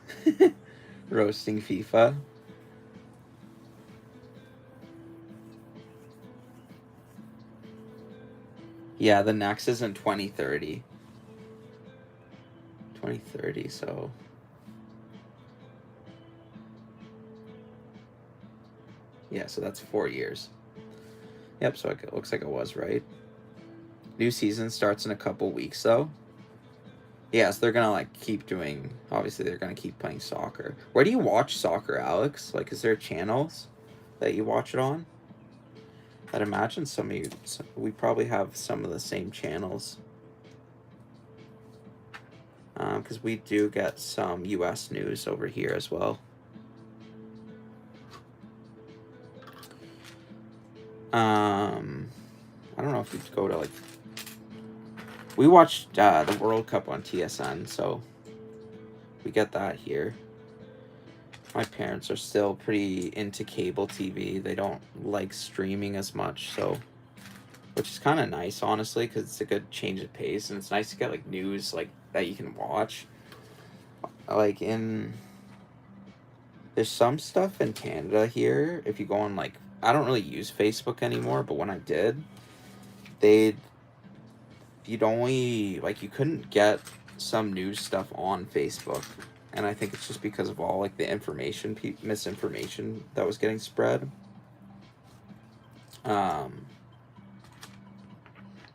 Roasting FIFA. Yeah, the next is in 2030. 2030, so... Yeah, so that's 4 years. Yep, so it looks like it was right. New season starts in a couple weeks, though. Yeah, so they're gonna, like, keep doing... Obviously, they're gonna keep playing soccer. Where do you watch soccer, Alex? Like, is there channels that you watch it on? I'd imagine some of you... We probably have some of the same channels. Because we do get some U.S. news over here as well. I don't know if you'd go to, like... We watched the World Cup on TSN, so we get that here. My parents are still pretty into cable TV. They don't like streaming as much, so... Which is kind of nice, honestly, because it's a good change of pace, and it's nice to get, like, news, like, that you can watch. Like, there's some stuff in Canada here, if you go on, like... I don't really use Facebook anymore, but when I did, you'd only... Like, you couldn't get some news stuff on Facebook. And I think it's just because of all, like, the misinformation that was getting spread. But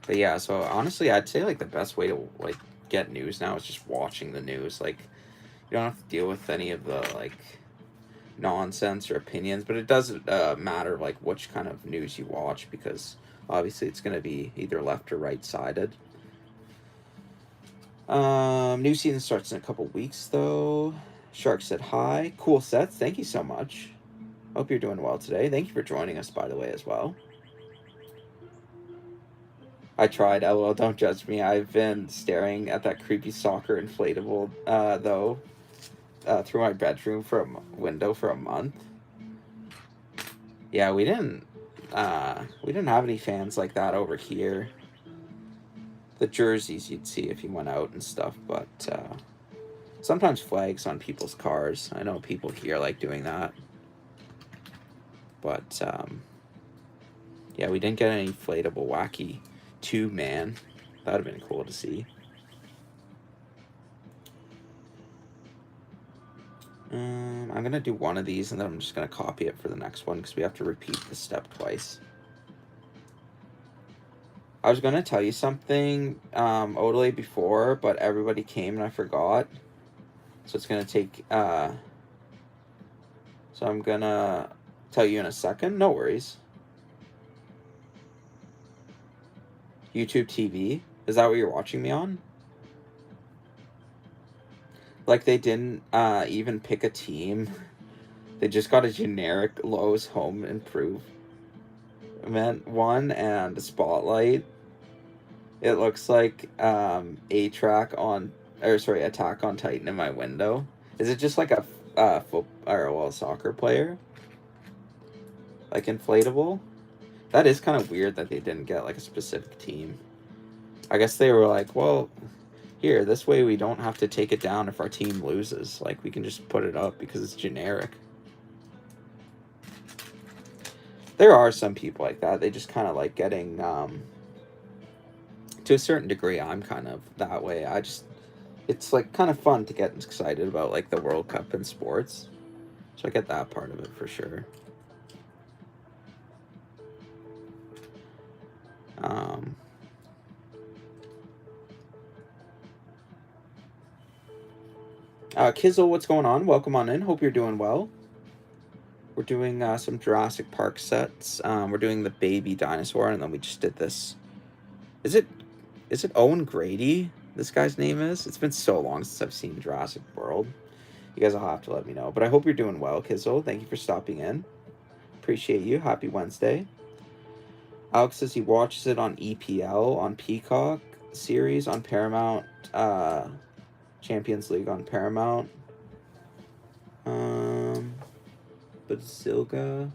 yeah, so honestly, I'd say, like, the best way to, like, get news now is just watching the news. Like, you don't have to deal with any of the, like, nonsense or opinions, but it doesn't matter, like, which kind of news you watch, because obviously it's going to be either left or right-sided. New season starts in a couple weeks, though. Shark said hi. Cool sets. Thank you so much. Hope you're doing well today. Thank you for joining us, by the way, as well. I tried. LOL, don't judge me. I've been staring at that creepy soccer inflatable, though, through my bedroom window for a month. Yeah, we didn't have any fans like that over here. The jerseys you'd see if you went out and stuff, but sometimes flags on people's cars. I know people here like doing that. But yeah, we didn't get any inflatable wacky 2-man. That would have been cool to see. I'm going to do one of these, and then I'm just going to copy it for the next one, because we have to repeat the step twice. I was going to tell you something, Odelay, before, but everybody came and I forgot. So it's going to take... So I'm going to tell you in a second. No worries. YouTube TV? Is that what you're watching me on? Like, they didn't even pick a team. They just got a generic Lowe's Home Improvement one and a Spotlight. It looks like Attack on Titan in my window. Is it just like a soccer player? Like inflatable? That is kind of weird that they didn't get like a specific team. I guess they were like, well, here, this way we don't have to take it down if our team loses. Like, we can just put it up because it's generic. There are some people like that. They just kind of like getting, to a certain degree, I'm kind of that way. It's like kind of fun to get excited about like the World Cup in sports. So I get that part of it for sure. Um, Kizzle, what's going on? Welcome on in. Hope you're doing well. We're doing some Jurassic Park sets. We're doing the baby dinosaur, and then we just did this. Is it Owen Grady? This guy's name is. It's been so long since I've seen Jurassic World. You guys will have to let me know. But I hope you're doing well, Kizzle. Thank you for stopping in. Appreciate you. Happy Wednesday. Alex says he watches it on EPL on Peacock series on Paramount. Champions League on Paramount. Bazilga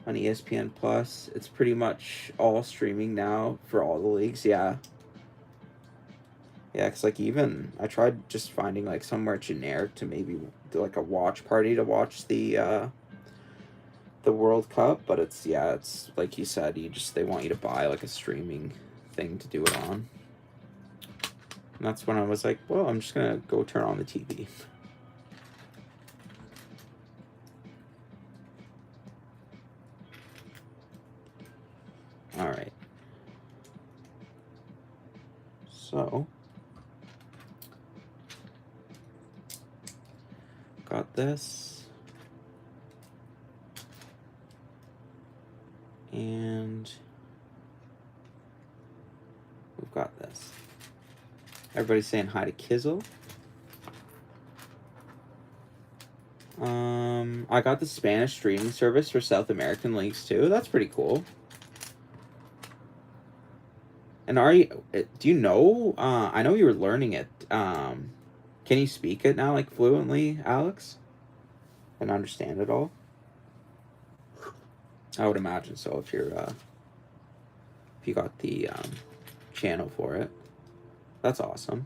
on ESPN Plus. It's pretty much all streaming now for all the leagues. Yeah. Yeah, because, like, even I tried just finding, like, somewhere generic to maybe do, like, a watch party to watch the World Cup, but it's like you said, they want you to buy, like, a streaming thing to do it on. And that's when I was like, well, I'm just gonna go turn on the TV. All right. So, got this. And we've got this. Everybody's saying hi to Kizzle. I got the Spanish streaming service for South American leagues too. That's pretty cool. And do you know, I know you were learning it. Can you speak it now, like, fluently, Alex? And understand it all? I would imagine so if you're, if you got the, channel for it. That's awesome.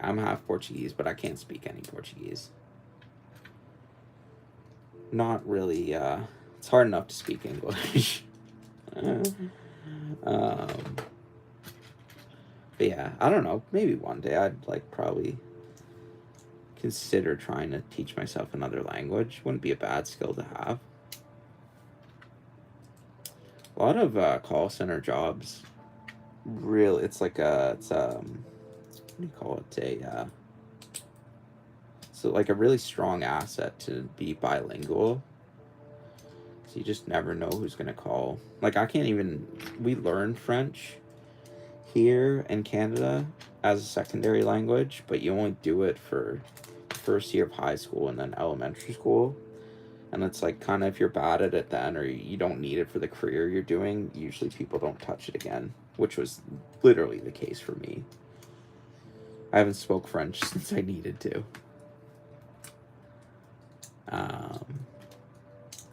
I'm half Portuguese, but I can't speak any Portuguese. Not really, it's hard enough to speak English. But yeah, I don't know. Maybe one day I'd, like, probably consider trying to teach myself another language. Wouldn't be a bad skill to have. A lot of call center jobs, really, it's like what do you call it? So, like, a really strong asset to be bilingual. So you just never know who's gonna call. Like, we learned French here in Canada as a secondary language, but you only do it for first year of high school and then elementary school. And it's like, kind of, if you're bad at it then, or you don't need it for the career you're doing, usually people don't touch it again, which was literally the case for me. I haven't spoke French since I needed to. But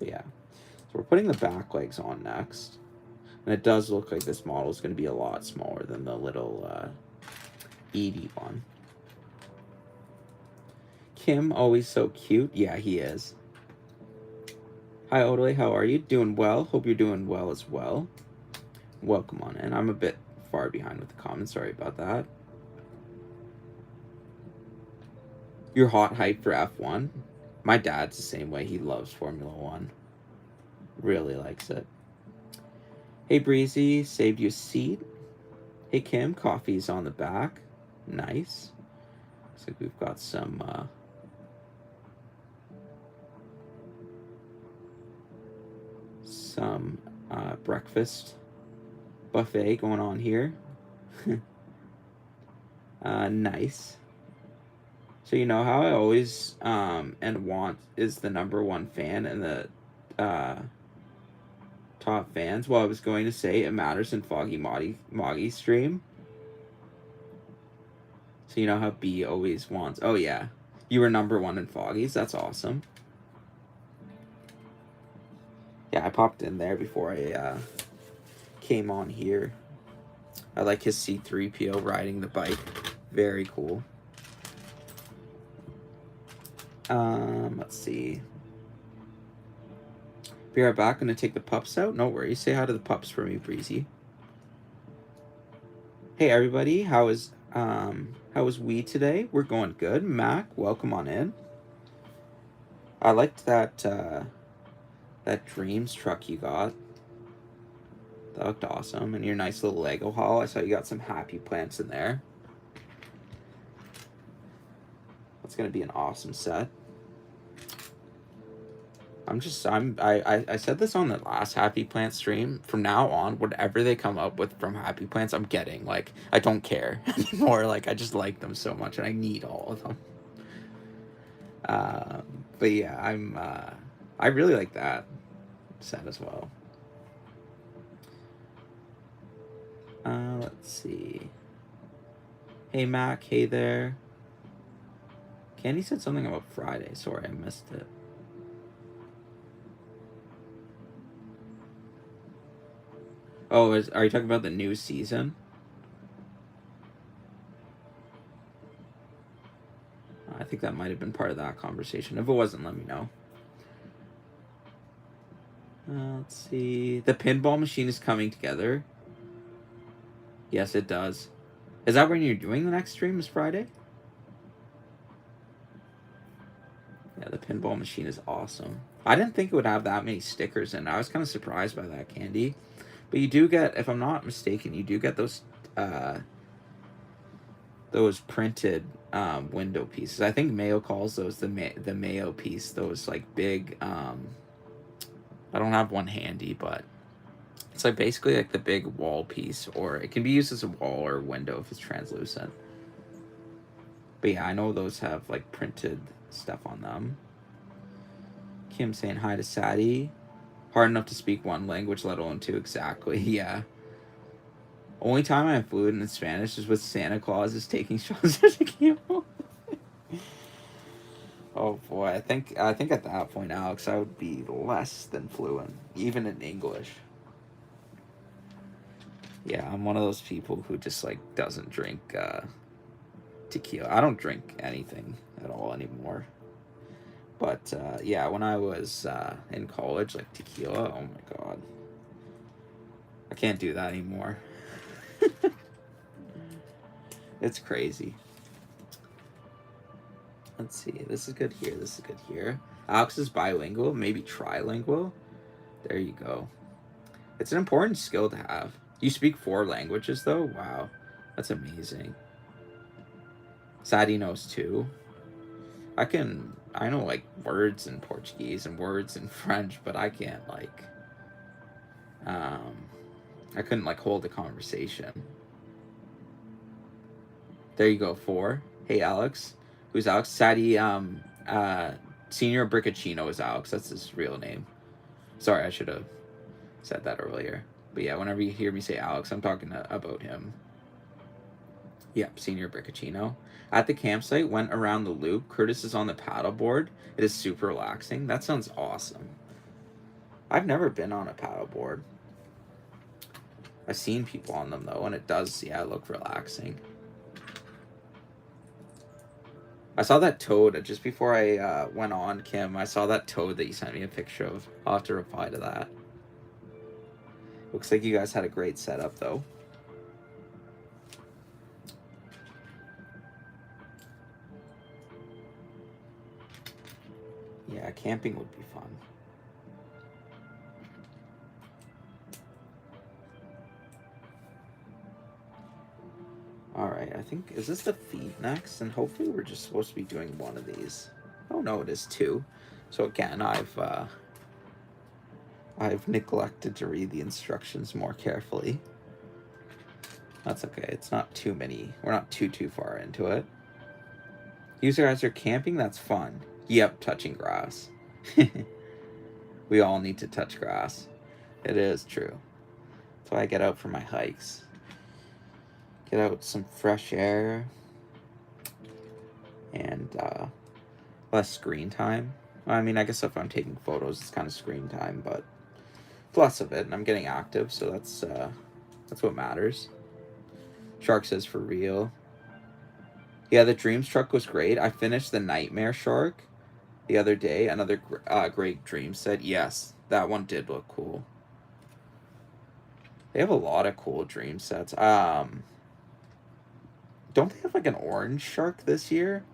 yeah. So we're putting the back legs on next. And it does look like this model is going to be a lot smaller than the little Edie one. Kim, always so cute. Yeah, he is. Hi, Odele. How are you? Doing well. Hope you're doing well as well. Welcome on in. I'm a bit far behind with the comments. Sorry about that. You're hot hype for F1? My dad's the same way. He loves Formula 1. Really likes it. Hey, Breezy. Saved you a seat. Hey, Kim. Coffee's on the back. Nice. Looks like we've got some... breakfast buffet going on here. Nice. So, you know how I always and want is the #1 fan and the top fans? Well, I was going to say it matters in Foggy Moggy stream. So you know how B always wants... Oh, yeah. You were #1 in Foggy's? That's awesome. Yeah, I popped in there before I came on here. I like his C-3PO riding the bike. Very cool. Let's see. Be right back. Gonna take the pups out. No worries. Say hi to the pups for me, Breezy. Hey, everybody. How was we today? We're going good. Mac, welcome on in. I liked that that Dreams truck you got. That looked awesome. And your nice little Lego haul. I saw you got some happy plants in there. That's gonna be an awesome set. I said this on the last Happy Plant stream. From now on, whatever they come up with from Happy Plants, I'm getting. Like, I don't care anymore. Like, I just like them so much, and I need all of them. But yeah, I really like that set as well. Let's see. Hey Mac, hey there. Candy said something about Friday. Sorry, I missed it. Oh, are you talking about the new season? I think that might have been part of that conversation. If it wasn't, let me know. Let's see. The pinball machine is coming together. Yes, it does. Is that when you're doing the next stream? Is Friday? Yeah, the pinball machine is awesome. I didn't think it would have that many stickers in it. I was kind of surprised by that, Candy. But you do get, if I'm not mistaken, you do get those printed window pieces. I think Mayo calls those the Mayo piece. Those like big. I don't have one handy, but it's like basically like the big wall piece, or it can be used as a wall or window if it's translucent. But yeah, I know those have like printed stuff on them. Kim saying hi to Sadie. Hard enough to speak one language, let alone two. Exactly, yeah. Only time I'm fluent in Spanish is with Santa Claus is taking shots at the Oh boy, I think at that point, Alex, I would be less than fluent, even in English. Yeah, I'm one of those people who just like doesn't drink tequila. I don't drink anything at all anymore. But yeah, when I was in college, like tequila, oh my god, I can't do that anymore. It's crazy. Let's see. This is good here. This is good here. Alex is bilingual, maybe trilingual. There you go. It's an important skill to have. You speak 4 languages, though? Wow. That's amazing. Sadie knows 2. I know, like, words in Portuguese and words in French, but I can't, like, I couldn't, like, hold a conversation. There you go, 4. Hey, Alex. Who's Alex? Sadie, Senior Briccacino is Alex. That's his real name. Sorry, I should have said that earlier. But yeah, whenever you hear me say Alex, I'm talking about him. Yep, Senior Briccacino. At the campsite, went around the loop. Curtis is on the paddleboard. It is super relaxing. That sounds awesome. I've never been on a paddleboard. I've seen people on them, though, and it does, yeah, look relaxing. I saw that toad just before I went on, Kim. I saw that toad that you sent me a picture of. I'll have to reply to that. Looks like you guys had a great setup, though. Yeah, camping would be fun. Alright, I think, is this the feed next? And hopefully we're just supposed to be doing one of these. Oh no, it is 2. So again, I've neglected to read the instructions more carefully. That's okay, it's not too many. We're not too far into it. You guys are camping? That's fun. Yep, touching grass. We all need to touch grass. It is true. That's why I get out for my hikes. Get out some fresh air. And less screen time. I mean, I guess if I'm taking photos, it's kind of screen time, but it's less of it, and I'm getting active, so that's what matters. Shark says for real. Yeah, the Dreams truck was great. I finished the Nightmare Shark the other day. Another great dream set. Yes, that one did look cool. They have a lot of cool dream sets. Don't they have like an orange shark this year?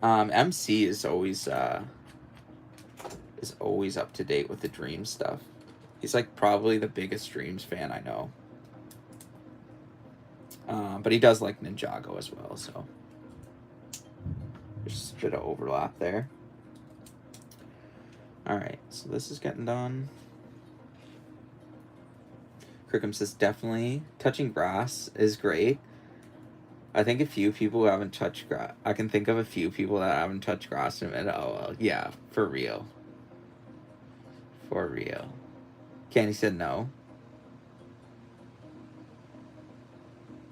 MC is always is always up to date with the Dreams stuff. He's like probably the biggest Dreams fan I know. But he does like Ninjago as well, so there's a bit of overlap there. Alright, so this is getting done. Kirkham says definitely touching grass is great. I think a few people who haven't touched grass. I can think of a few people that haven't touched grass in a minute. Oh, well, yeah, for real. For real. Candy said no.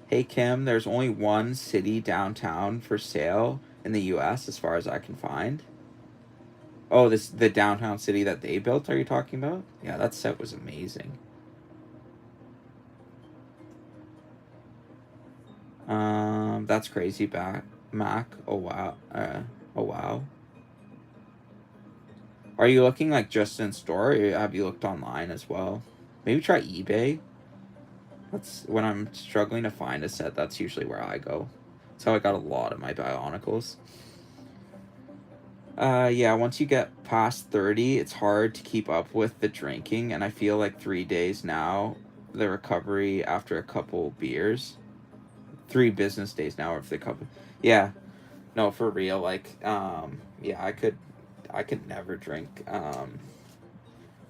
Hey, Kim, there's only one city downtown for sale in the U.S. as far as I can find. Oh, the downtown city that they built, are you talking about? Yeah, that set was amazing. That's crazy, Mac. Oh, wow. Oh, wow. Are you looking like just in store, or have you looked online as well? Maybe try eBay. That's when I'm struggling to find a set. That's usually where I go. That's how I got a lot of my Bionicles. Yeah, once you get past 30, it's hard to keep up with the drinking, and I feel like 3 days now, the recovery after a couple beers. 3 business days now after the couple. Yeah, no, for real. Like, yeah, I could never drink.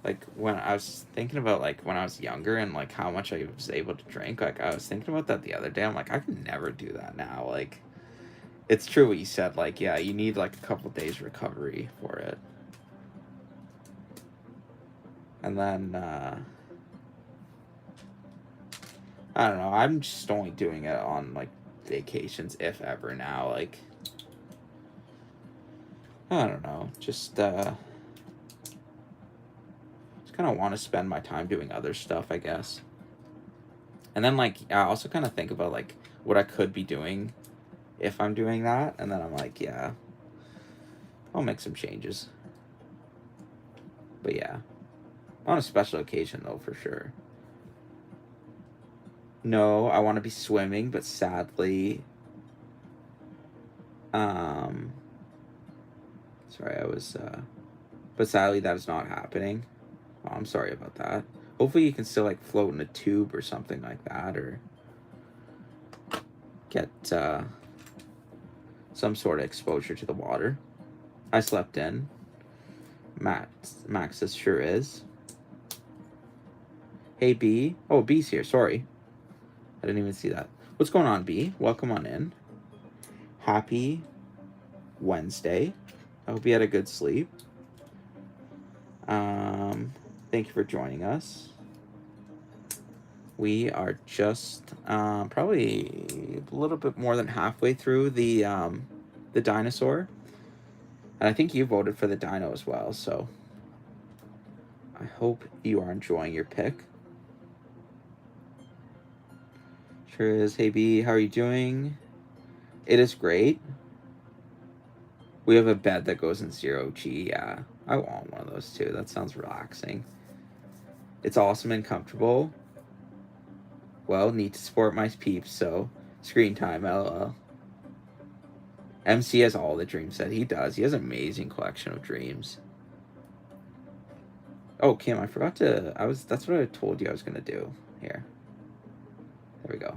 Like when I was thinking about like when I was younger and like how much I was able to drink, like I was thinking about that the other day. I'm like, I can never do that now. Like, it's true what you said. Like, yeah, you need like a couple days recovery for it. And then, I don't know. I'm just only doing it on like vacations, if ever now. Like, I don't know. Just kind of want to spend my time doing other stuff, I guess. And then like, I also kind of think about like what I could be doing if I'm doing that, and then I'm like, yeah, I'll make some changes. But yeah, on a special occasion though, for sure. No, I want to be swimming, but sadly, sorry, but sadly that is not happening. Oh, I'm sorry about that. Hopefully you can still like float in a tube or something like that, or get some sort of exposure to the water. I slept in. Max says sure is. Hey B. Oh, B's here. Sorry. I didn't even see that. What's going on, B? Welcome on in. Happy Wednesday. I hope you had a good sleep. Thank you for joining us. We are just probably a little bit more than halfway through the Dinosaur. And I think you voted for the Dino as well, so I hope you are enjoying your pick. Sure is. Hey B, how are you doing? It is great. We have a bed that goes in 0G. Yeah, I want one of those too. That sounds relaxing. It's awesome and comfortable. Well, need to support my peeps, so screen time, lol. MC has all the dreams that he does. He has an amazing collection of dreams. Oh, Kim, I forgot to... That's what I told you I was going to do. Here. There we go.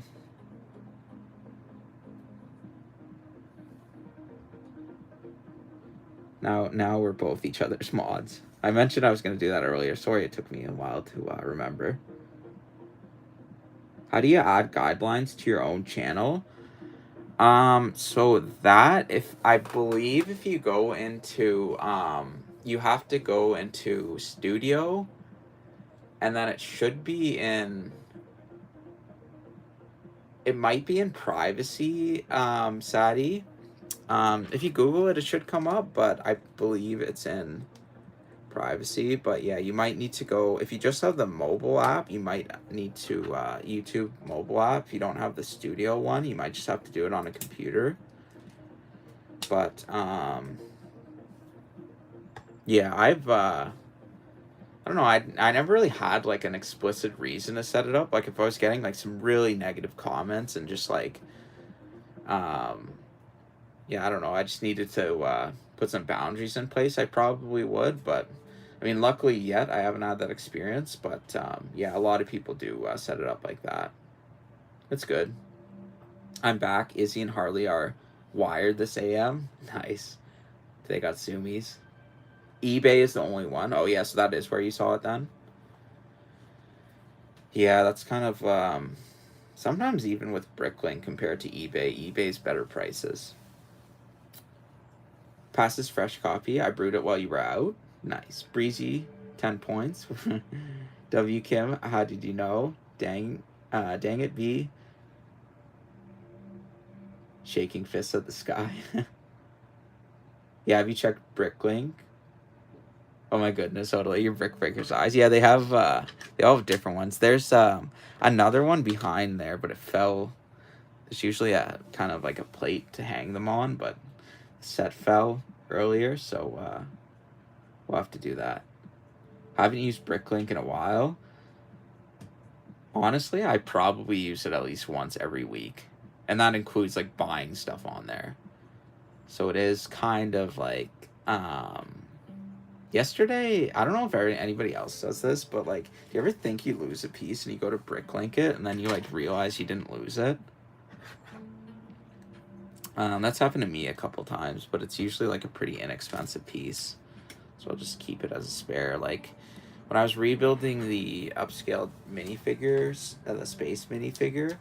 Now we're both each other's mods. I mentioned I was going to do that earlier. Sorry it took me a while to remember. How do you add guidelines to your own channel? So that, I believe if you go into, you have to go into Studio, and then it should be in, it might be in Privacy, Sadi. If you Google it, it should come up, but I believe it's in Privacy. But yeah, you might need to go, if you just have the mobile app, you might need to YouTube mobile app. If you don't have the Studio one, you might just have to do it on a computer. But yeah, I don't know, I never really had like an explicit reason to set it up. Like if I was getting like some really negative comments and just like yeah, I don't know, I just needed to put some boundaries in place, I probably would. But I mean, luckily yet, I haven't had that experience, but yeah, a lot of people do set it up like that. It's good. I'm back. Izzy and Harley are wired this AM. Nice. They got Sumis. eBay is the only one. Oh, yeah, so that is where you saw it then? Yeah, that's kind of... sometimes even with Bricklink compared to eBay's better prices. Passes fresh copy. I brewed it while you were out. Nice. Breezy, 10 points. W. Kim, how did you know? Dang it, V. Shaking fists at the sky. Yeah, have you checked Bricklink? Oh my goodness, totally. Your Brick Breaker's eyes. Yeah, they all have different ones. There's another one behind there, but it fell. There's usually a kind of like a plate to hang them on, but the set fell earlier, so we'll have to do that. Haven't used Bricklink in a while. Honestly, I probably use it at least once every week. And that includes like buying stuff on there. So it is kind of like yesterday, I don't know if anybody else does this, but like, do you ever think you lose a piece and you go to Bricklink it and then you like realize you didn't lose it? That's happened to me a couple times, but it's usually like a pretty inexpensive piece. So I'll just keep it as a spare. Like when I was rebuilding the upscaled minifigures, the space minifigure,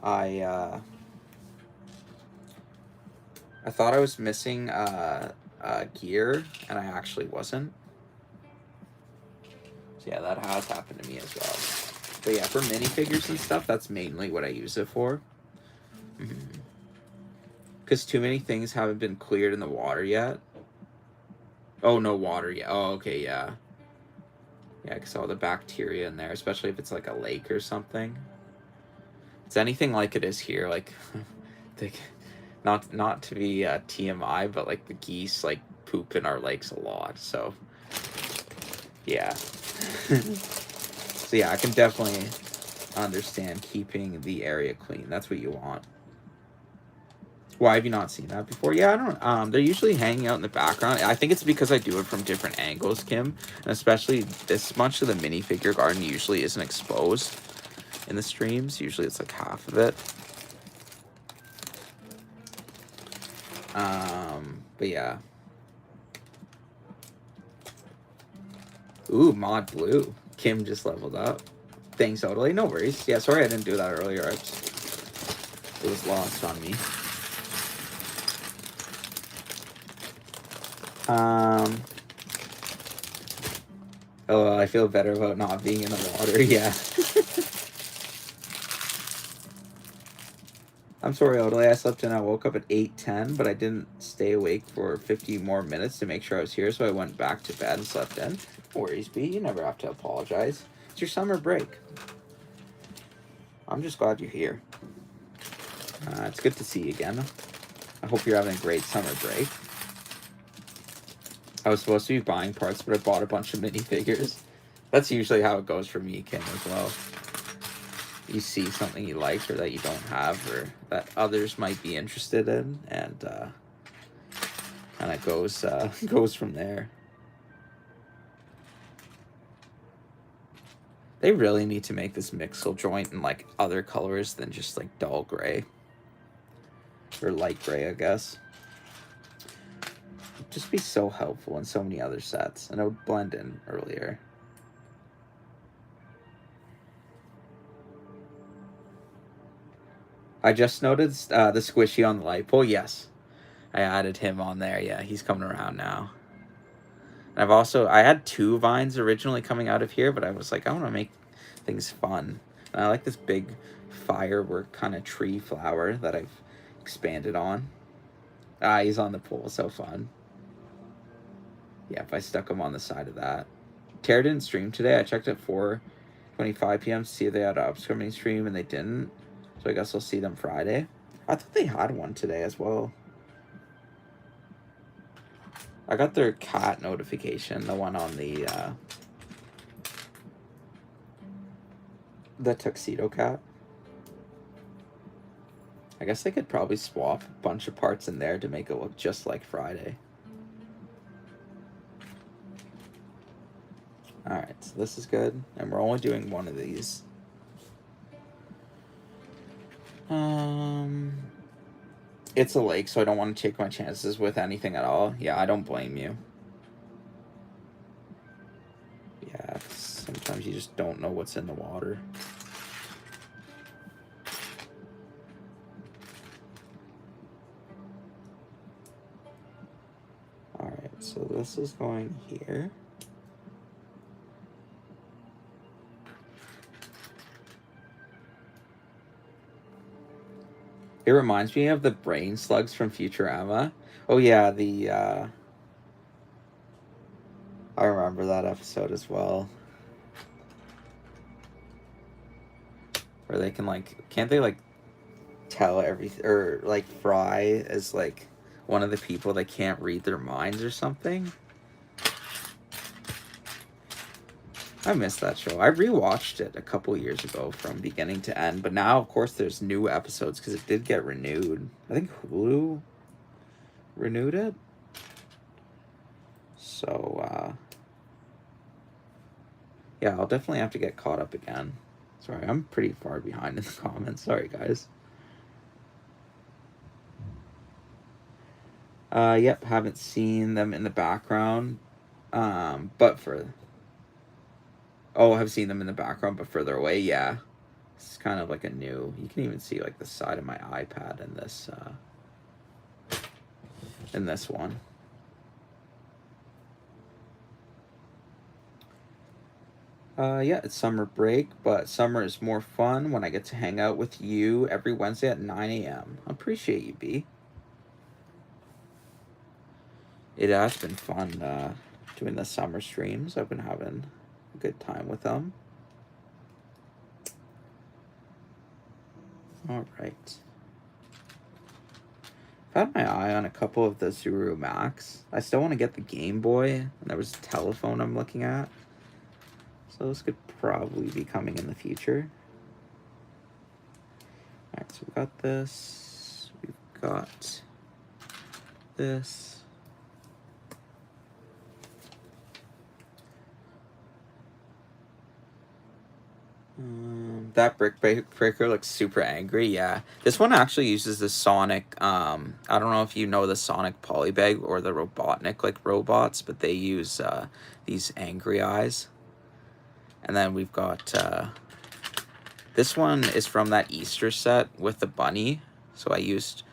I thought I was missing gear, and I actually wasn't. So yeah, that has happened to me as well. But yeah, for minifigures and stuff, that's mainly what I use it for. Because too many things haven't been cleared in the water yet. Oh, no water yet. Oh, okay, yeah. Yeah, because all the bacteria in there, especially if it's like a lake or something. It's anything like it is here, like... not to be TMI, but like the geese like poop in our lakes a lot, so yeah. So yeah, I can definitely understand keeping the area clean. That's what you want. Why have you not seen that before? Yeah, I don't. They're usually hanging out in the background. I think it's because I do it from different angles, Kim, and especially this much of the minifigure garden usually isn't exposed in the streams. Usually it's like half of it. But yeah. Ooh, mod blue. Kim just leveled up. Thanks, totally. No worries. Yeah, sorry I didn't do that earlier. It was lost on me. Oh, I feel better about not being in the water. Yeah. I'm sorry, Odele. I slept in. I woke up at 8:10, but I didn't stay awake for 50 more minutes to make sure I was here, so I went back to bed and slept in. No worries, B. You never have to apologize. It's your summer break. I'm just glad you're here. It's good to see you again. I hope you're having a great summer break. I was supposed to be buying parts, but I bought a bunch of minifigures. That's usually how it goes for me, Kim, as well. You see something you like or that you don't have or that others might be interested in, and kind of goes from there. They really need to make this mixel joint in like other colors than just like dull gray or light gray, I guess. It'd just be so helpful in so many other sets, and it would blend in earlier. I just noticed the squishy on the light pole. Yes, I added him on there. Yeah, he's coming around now. And I had 2 vines originally coming out of here, but I was like, I want to make things fun. And I like this big firework kind of tree flower that I've expanded on. He's on the pole. So fun. Yeah, if I stuck him on the side of that. Tara didn't stream today. I checked at 4:25 p.m. to see if they had an upcoming stream, and they didn't. So I guess I'll see them Friday. I thought they had one today as well. I got their cat notification, the one on the tuxedo cat. I guess they could probably swap a bunch of parts in there to make it look just like Friday. So this is good. And we're only doing one of these. It's a lake, so I don't want to take my chances with anything at all. Yeah, I don't blame you. Yeah, sometimes you just don't know what's in the water. Alright, so this is going here. It reminds me of the brain slugs from Futurama. Oh yeah, I remember that episode as well. Where they can can't they tell everything, or Fry is one of the people that can't read their minds or something? I missed that show. I rewatched it a couple years ago from beginning to end, but now, of course, there's new episodes because it did get renewed. I think Hulu renewed it. So, yeah, I'll definitely have to get caught up again. Sorry, I'm pretty far behind in the comments. Sorry, guys. Yep, haven't seen them in the background. But for... Oh, I've seen them in the background, but further away, yeah. It's kind of like a new... You can even see, the side of my iPad in this one. Yeah, it's summer break, but summer is more fun when I get to hang out with you every Wednesday at 9 a.m. I appreciate you, B. It has been fun doing the summer streams. I've been having a good time with them. All right. I've had my eye on a couple of the Zuru Max. I still want to get the Game Boy, and there was a telephone I'm looking at. So this could probably be coming in the future. Alright, so we've got this. We've got this. That brick breaker looks super angry. Yeah, this one actually uses the Sonic. I don't know if you know the Sonic Polybag or the Robotnik robots, but they use these angry eyes. And then we've got this one is from that Easter set with the bunny, so I used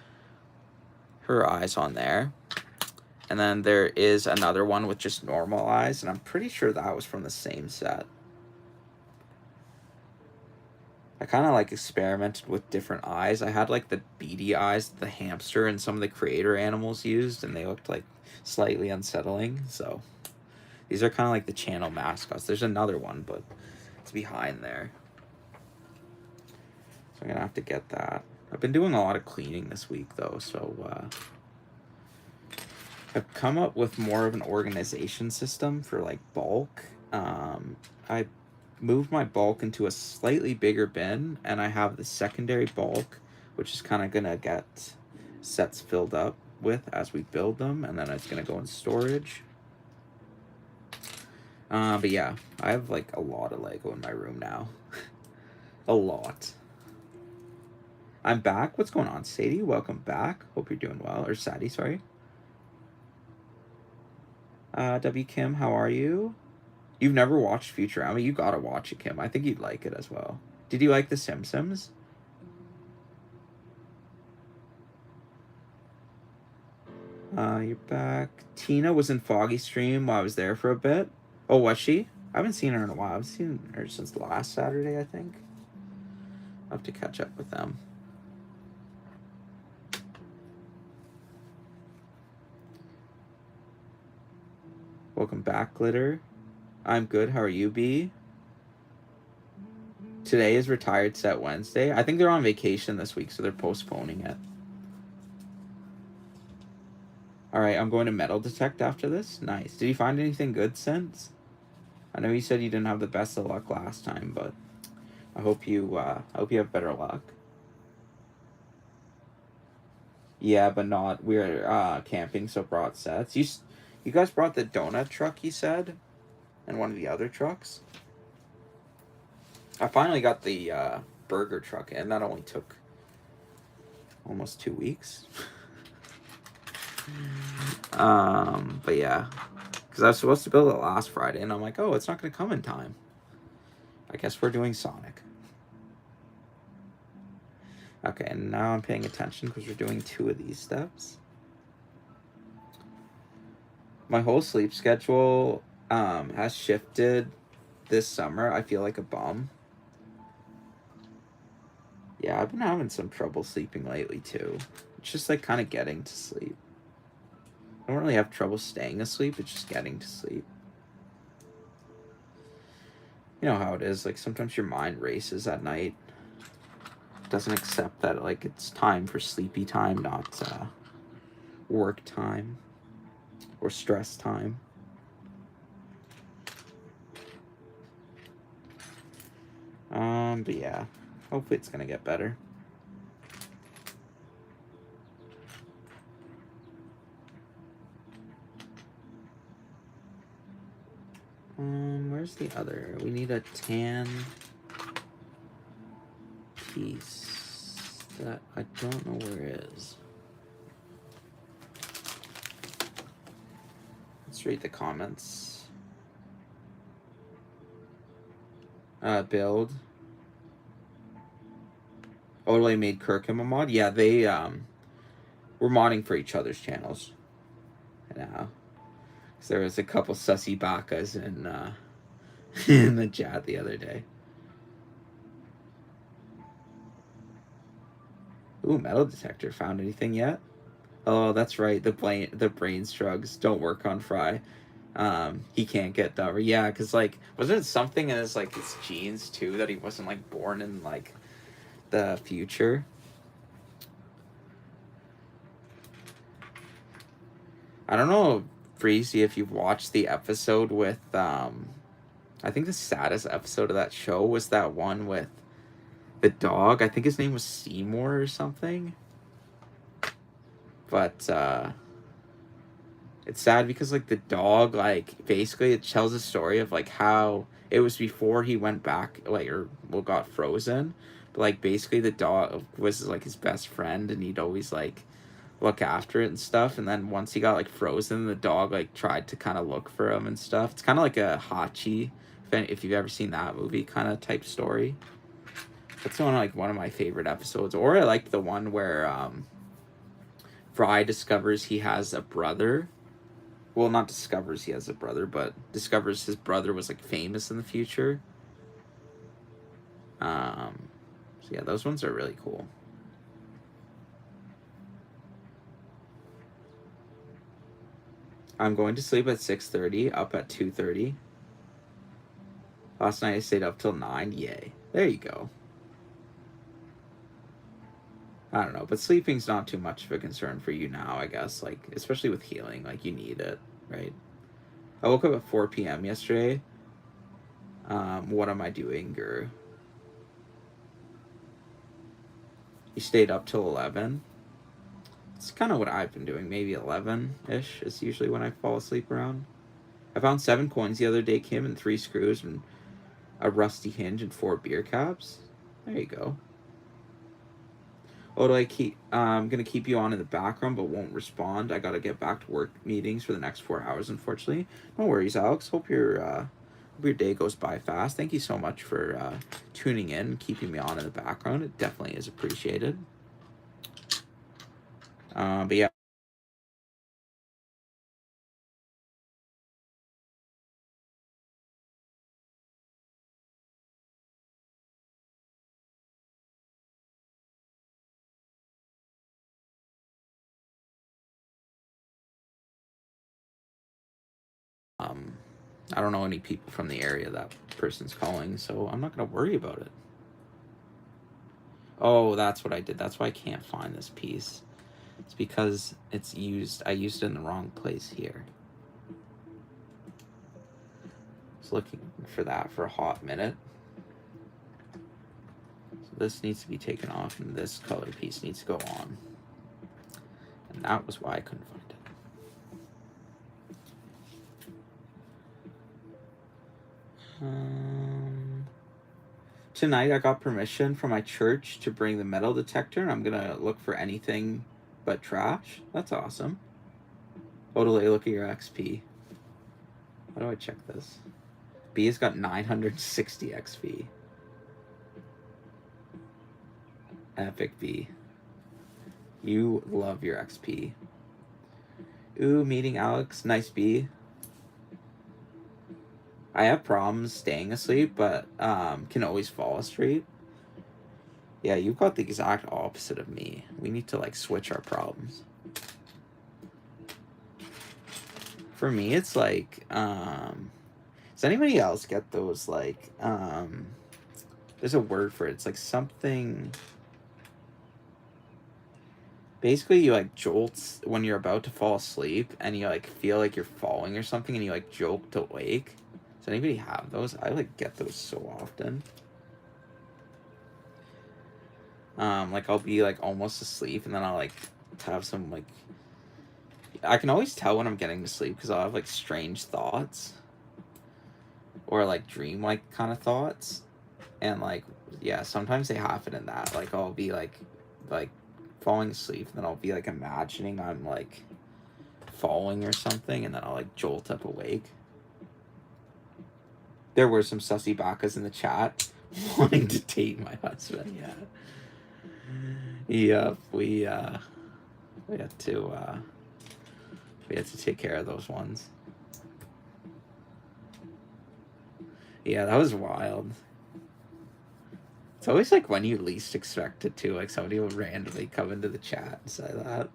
her eyes on there. And then there is another one with just normal eyes, and I'm pretty sure that was from the same set. I kind of experimented with different eyes. I had the beady eyes the hamster and some of the creator animals used, and they looked slightly unsettling. So these are kind of the channel mascots. There's another one, but it's behind there. So I'm gonna have to get that. I've been doing a lot of cleaning this week though, so I've come up with more of an organization system for bulk. I moved my bulk into a slightly bigger bin, and I have the secondary bulk, which is kind of gonna get sets filled up with as we build them, and then it's gonna go in storage. But yeah, I have a lot of Lego in my room now. A lot. I'm back. What's going on, Sadie? Welcome back. Hope you're doing well. Or Sadie, sorry. W. Kim, how are you? You've never watched Futurama? You gotta watch it, Kim. I think you'd like it as well. Did you like The Simpsons? You're back. Tina was in Foggy Stream while I was there for a bit. Oh, was she? I haven't seen her in a while. I've seen her since last Saturday, I think. I'll have to catch up with them. Welcome back, Glitter. I'm good. How are you, B? Today is Retired Set Wednesday. I think they're on vacation this week, so they're postponing it. Alright, I'm going to metal detect after this. Nice. Did you find anything good since? I know you said you didn't have the best of luck last time, but I hope you have better luck. Yeah, but not. We're camping, so brought sets. You guys brought the donut truck, you said? and one of the other trucks. I finally got the burger truck in. That only took almost 2 weeks. But yeah, because I was supposed to build it last Friday, and I'm like, oh, it's not going to come in time. I guess we're doing Sonic. Okay, and now I'm paying attention because we're doing 2 of these steps. My whole sleep schedule has shifted this summer. I feel like a bum. Yeah, I've been having some trouble sleeping lately too. It's just like kind of getting to sleep. I don't really have trouble staying asleep, it's just getting to sleep. You know how it is, like sometimes your mind races at night. It doesn't accept that like it's time for sleepy time, not work time or stress time. But yeah, hopefully it's gonna get better. Where's the other? We need a tan piece that I don't know where it is. Let's read the comments. Build. Odele made Kirkham a mod. Yeah, they were modding for each other's channels. Now, because there was a couple sussy bakas in in the chat the other day. Ooh, metal detector. Found anything yet? Oh, that's right. The brain strugs don't work on Fry. He can't get that. Yeah, because like wasn't it something in his like his genes too that he wasn't like born in like the future? I don't know, Freezy, if you've watched the episode with I think the saddest episode of that show was that one with the dog. I think his name was Seymour or something. But it's sad because like the dog, like basically it tells a story of like how it was before he went back, like or well got frozen. But like basically the dog was like his best friend, and he'd always like look after it and stuff. And then once he got like frozen, the dog like tried to kind of look for him and stuff. It's kind of like a Hachi, if you've ever seen that movie, kind of type story. That's one of my favorite episodes. Or I like the one where Fry discovers he has a brother. Well, not discovers he has a brother, but discovers his brother was like famous in the future. So yeah, those ones are really cool. I'm going to sleep at 6:30, up at 2:30. Last night I stayed up till 9. Yay. There you go. I don't know, but sleeping's not too much of a concern for you now, I guess. Like, especially with healing, like you need it, right? I woke up at 4 p.m. yesterday. What am I doing, Guru? You stayed up till 11. It's kind of what I've been doing. Maybe 11-ish is usually when I fall asleep around. I found 7 coins the other day, Kim, and 3 screws and a rusty hinge and 4 beer caps. There you go. Oh, I'm gonna keep you on in the background, but won't respond. I gotta get back to work meetings for the next 4 hours, unfortunately. No worries, Alex. Hope your day goes by fast. Thank you so much for tuning in and keeping me on in the background. It definitely is appreciated. But yeah. I don't know any people from the area that person's calling, so I'm not gonna worry about it. Oh, that's what I did. That's why I can't find this piece. It's because I used it in the wrong place here. I was looking for that for a hot minute. So this needs to be taken off, and this color piece needs to go on. And that was why I couldn't find it. Tonight I got permission from my church to bring the metal detector, and I'm gonna look for anything but trash. That's awesome. Odele, look at your XP. How do I check this? B has got 960 XP. Epic B. You love your XP. Ooh, meeting Alex. Nice B. I have problems staying asleep, but can always fall asleep. Yeah, you've got the exact opposite of me. We need to, like, switch our problems. For me, it's like, does anybody else get those, like, there's a word for it. It's like something... Basically, you, like, jolt when you're about to fall asleep, and you, like, feel like you're falling or something, and you, like, jolt awake. Does anybody have those? I, like, get those so often. Like, I'll be, like, almost asleep, and then I'll, like, have some, like... I can always tell when I'm getting to sleep, because I'll have, like, strange thoughts. Or, like, dream-like kind of thoughts. And, like, yeah, sometimes they happen in that. Like, I'll be, like, falling asleep, and then I'll be, like, imagining I'm, like, falling or something, and then I'll, like, jolt up awake. There were some sussy bakas in the chat wanting to date my husband, yeah. Yep, we had to take care of those ones. Yeah, that was wild. It's always like when you least expect it to, like somebody will randomly come into the chat and say that.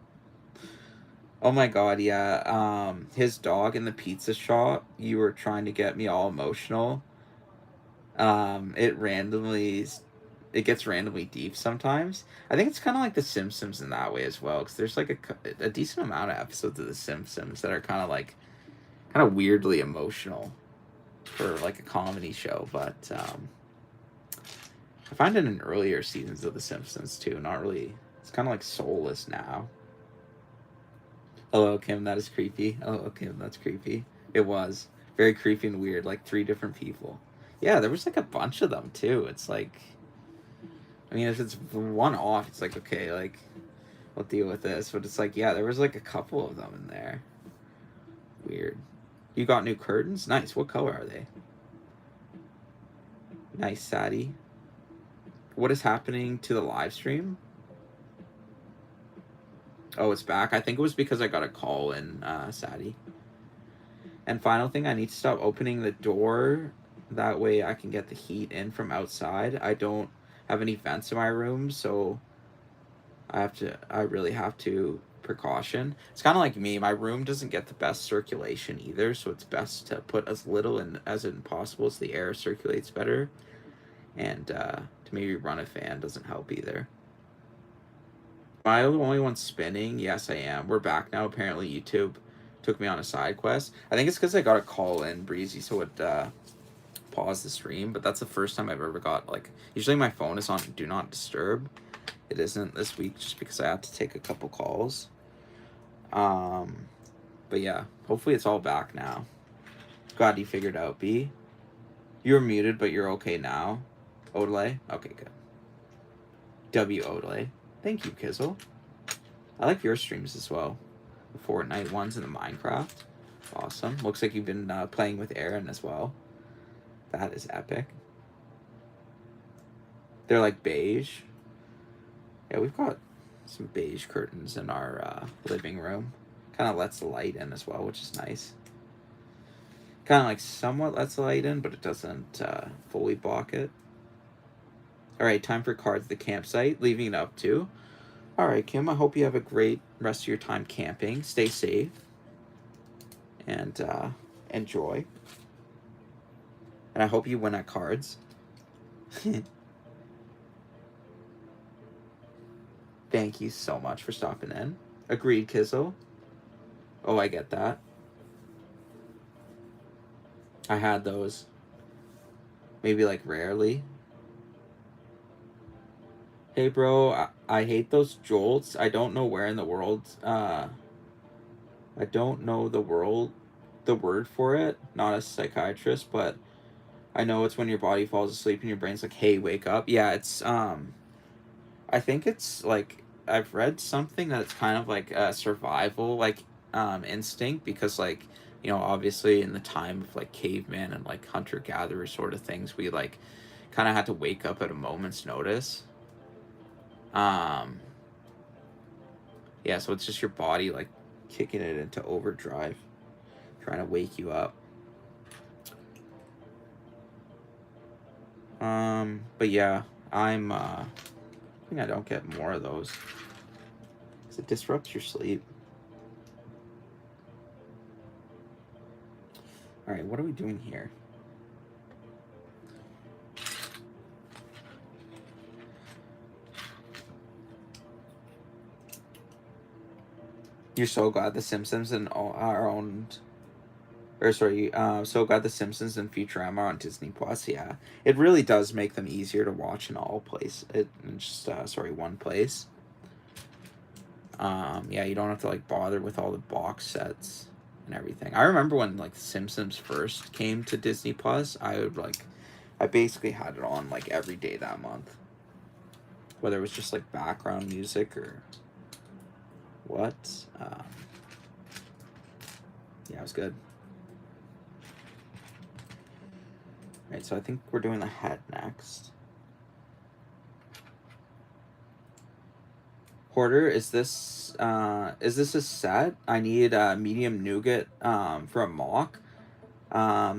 Oh my god, yeah. His dog in the pizza shop, you were trying to get me all emotional. It gets randomly deep sometimes. I think it's kind of like The Simpsons in that way as well, because there's like a decent amount of episodes of The Simpsons that are kind of weirdly emotional for like a comedy show, but I find it in earlier seasons of The Simpsons too. Not really. It's kind of like soulless now. Hello, Kim. That is creepy. Oh, Kim, that's creepy. It was very creepy and weird. Like 3 different people. Yeah, there was like a bunch of them too. It's like, I mean, if it's one off, it's like okay, like I'll deal with this. But it's like, yeah, there was like a couple of them in there. Weird. You got new curtains? Nice. What color are they? Nice, Sadie. What is happening to the live stream? Oh, it's back. I think it was because I got a call in, Sadie. And final thing, I need to stop opening the door. That way I can get the heat in from outside. I don't have any vents in my room, so I really have to precaution. It's kind of like me. My room doesn't get the best circulation either, so it's best to put as little in as possible so the air circulates better. And to maybe run a fan doesn't help either. Am I the only one spinning? Yes, I am. We're back now. Apparently, YouTube took me on a side quest. I think it's because I got a call in, Breezy, so it paused the stream. But that's the first time I've ever got, like... Usually my phone is on Do Not Disturb. It isn't this week just because I had to take a couple calls. But yeah, hopefully it's all back now. Glad you figured out, B. You were muted, but you're okay now. Odele? Okay, good. W Odele. Thank you, Kizzle. I like your streams as well. The Fortnite ones and the Minecraft. Awesome. Looks like you've been playing with Aaron as well. That is epic. They're like beige. Yeah, we've got some beige curtains in our living room. Kind of lets the light in as well, which is nice. Kind of like somewhat lets the light in, but it doesn't fully block it. Alright, time for cards at the campsite. Leaving it up to. Alright, Kim, I hope you have a great rest of your time camping. Stay safe. And enjoy. And I hope you win at cards. Thank you so much for stopping in. Agreed, Kizzle. Oh, I get that. I had those. Maybe like rarely. Hey, bro, I hate those jolts. I don't know where in the world, I don't know the word for it. Not a psychiatrist, but I know it's when your body falls asleep and your brain's like, hey, wake up. Yeah, it's I think it's like I've read something that it's kind of like a survival like instinct, because like, you know, obviously in the time of like caveman and like hunter gatherer sort of things, we like kind of had to wake up at a moment's notice. Um yeah, so it's just your body like kicking it into overdrive, trying to wake you up. But yeah, I think I don't get more of those because it disrupts your sleep. All right, what are we doing here? You're so glad The Simpsons and are owned, or sorry, so glad The Simpsons and Futurama are on Disney Plus. Yeah, it really does make them easier to watch in all place. One place. Yeah, you don't have to like bother with all the box sets and everything. I remember when like The Simpsons first came to Disney Plus, I basically had it on like every day that month, whether it was just like background music or what. Yeah, it was good. Right, so I think we're doing the head next. Hoarder, is this a set? I need a medium nougat for a mock.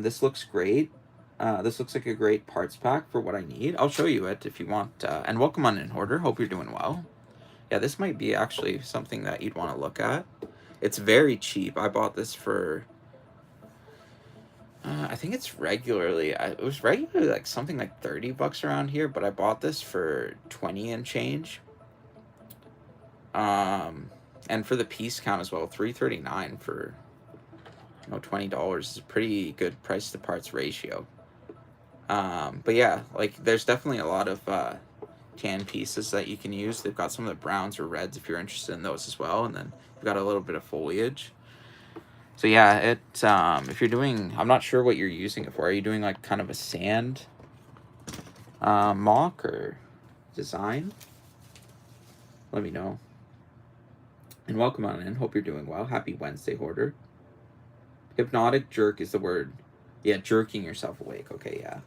This looks great. This looks like a great parts pack for what I need. I'll show you it if you want. And welcome on in, Hoarder. Hope you're doing well. Yeah, this might be actually something that you'd want to look at. It's very cheap. I bought this for I think it's it was regularly like something like 30 bucks around here, but I bought this for 20 and change. Um, and for the piece count as well, 339 for, you know, $20 is a pretty good price to parts ratio. But yeah, like there's definitely a lot of tan pieces that you can use. They've got some of the browns or reds if you're interested in those as well, and then you've got a little bit of foliage. So yeah, if you're doing, I'm not sure what you're using it for. Are you doing like kind of a sand mock or design? Let me know. And welcome on in. Hope you're doing well. Happy Wednesday, Hoarder. Hypnotic jerk is the word. Yeah, jerking yourself awake. Okay, yeah.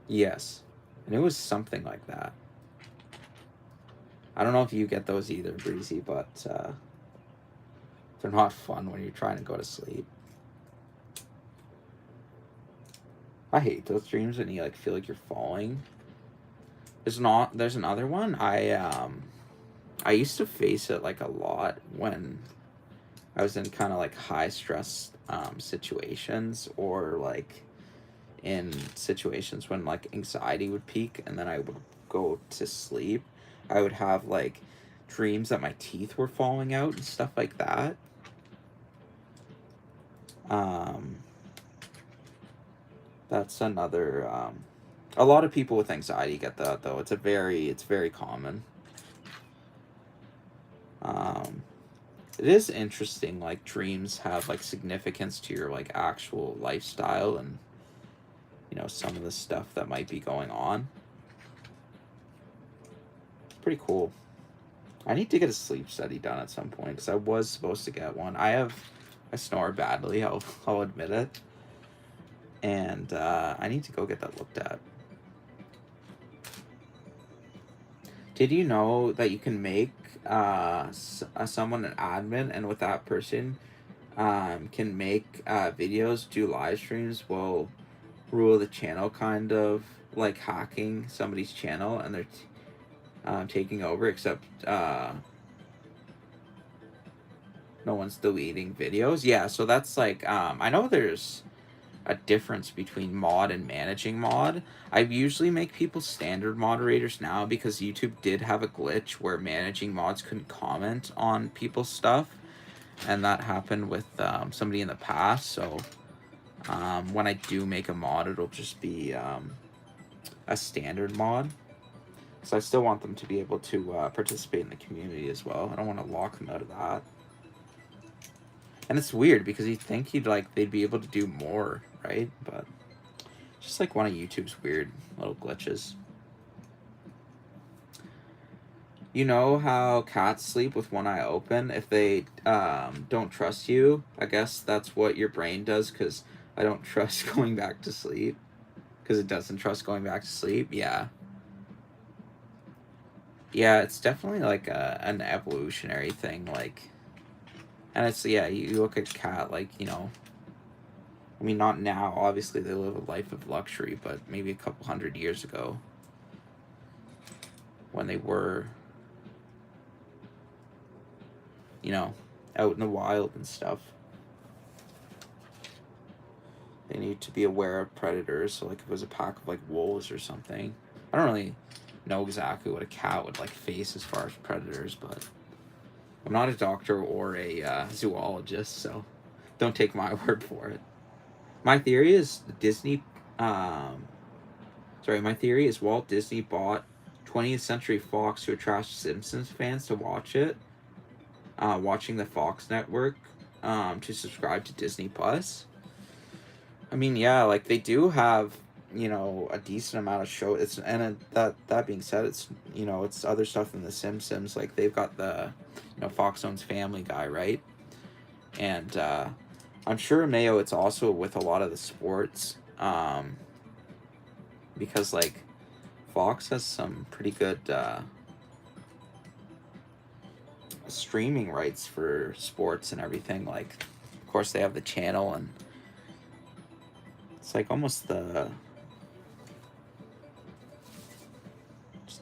Yes. And it was something like that. I don't know if you get those either, Breezy, but they're not fun when you're trying to go to sleep. I hate those dreams when you like feel like you're falling. There's another one. I used to face it like a lot when I was in kind of like high stress situations, or like in situations when like anxiety would peak and then I would go to sleep. I would have like dreams that my teeth were falling out and stuff like that. That's another a lot of people with anxiety get that though. It's very common. It is interesting, like dreams have like significance to your like actual lifestyle and, you know, some of the stuff that might be going on. It's pretty cool. I need to get a sleep study done at some point because I was supposed to get one. I snore badly. I'll admit it, and I need to go get that looked at. Did you know that you can make someone an admin, and with that person can make videos, do live streams, will rule the channel, kind of like hacking somebody's channel, and they're taking over, except no one's deleting videos. Yeah, so that's like I know there's a difference between mod and managing mod. I usually make people standard moderators now because YouTube did have a glitch where managing mods couldn't comment on people's stuff, and that happened with somebody in the past. So when I do make a mod, it'll just be a standard mod. So I still want them to be able to participate in the community as well. I don't want to lock them out of that. And it's weird because you'd think they'd be able to do more, right? But Just like one of YouTube's weird little glitches. You know how cats sleep with one eye open? If they don't trust you, I guess that's what your brain does, because I don't trust going back to sleep. Because it doesn't trust going back to sleep. Yeah. Yeah, it's definitely like an evolutionary thing. Like, and it's, yeah, you look at a cat, like, you know, I mean, not now. Obviously, they live a life of luxury, but maybe a couple hundred years ago when they were, you know, out in the wild and stuff. They need to be aware of predators. So, like, if it was a pack of, like, wolves or something. I don't really know exactly what a cat would, like, face as far as predators, but I'm not a doctor or a zoologist, so don't take my word for it. My theory is my theory is Walt Disney bought 20th Century Fox to attract Simpsons fans to watch it, watching the Fox network, to subscribe to Disney Plus. I mean, yeah, like they do have, you know, a decent amount of show. It's and that being said, it's, you know, it's other stuff than the Simpsons. Like they've got the, you know, Fox owns Family Guy, right? And I'm sure Mayo, it's also with a lot of the sports, because like Fox has some pretty good streaming rights for sports and everything. Like, of course, they have the channel, and it's like almost just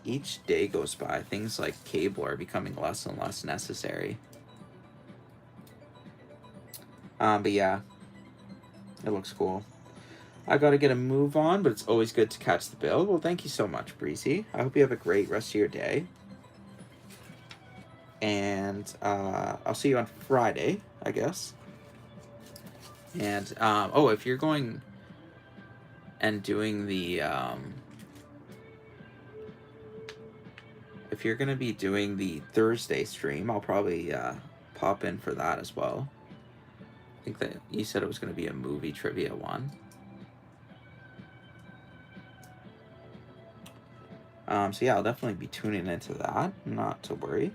each day goes by, things like cable are becoming less and less necessary. But yeah, it looks cool. I gotta get a move on, but it's always good to catch the bill. Well, thank you so much, Breezy. I hope you have a great rest of your day. And I'll see you on Friday, I guess. And oh, if you're going and doing the if you're gonna be doing the Thursday stream, I'll probably pop in for that as well. I think that you said it was gonna be a movie trivia one. So yeah, I'll definitely be tuning into that. Not to worry.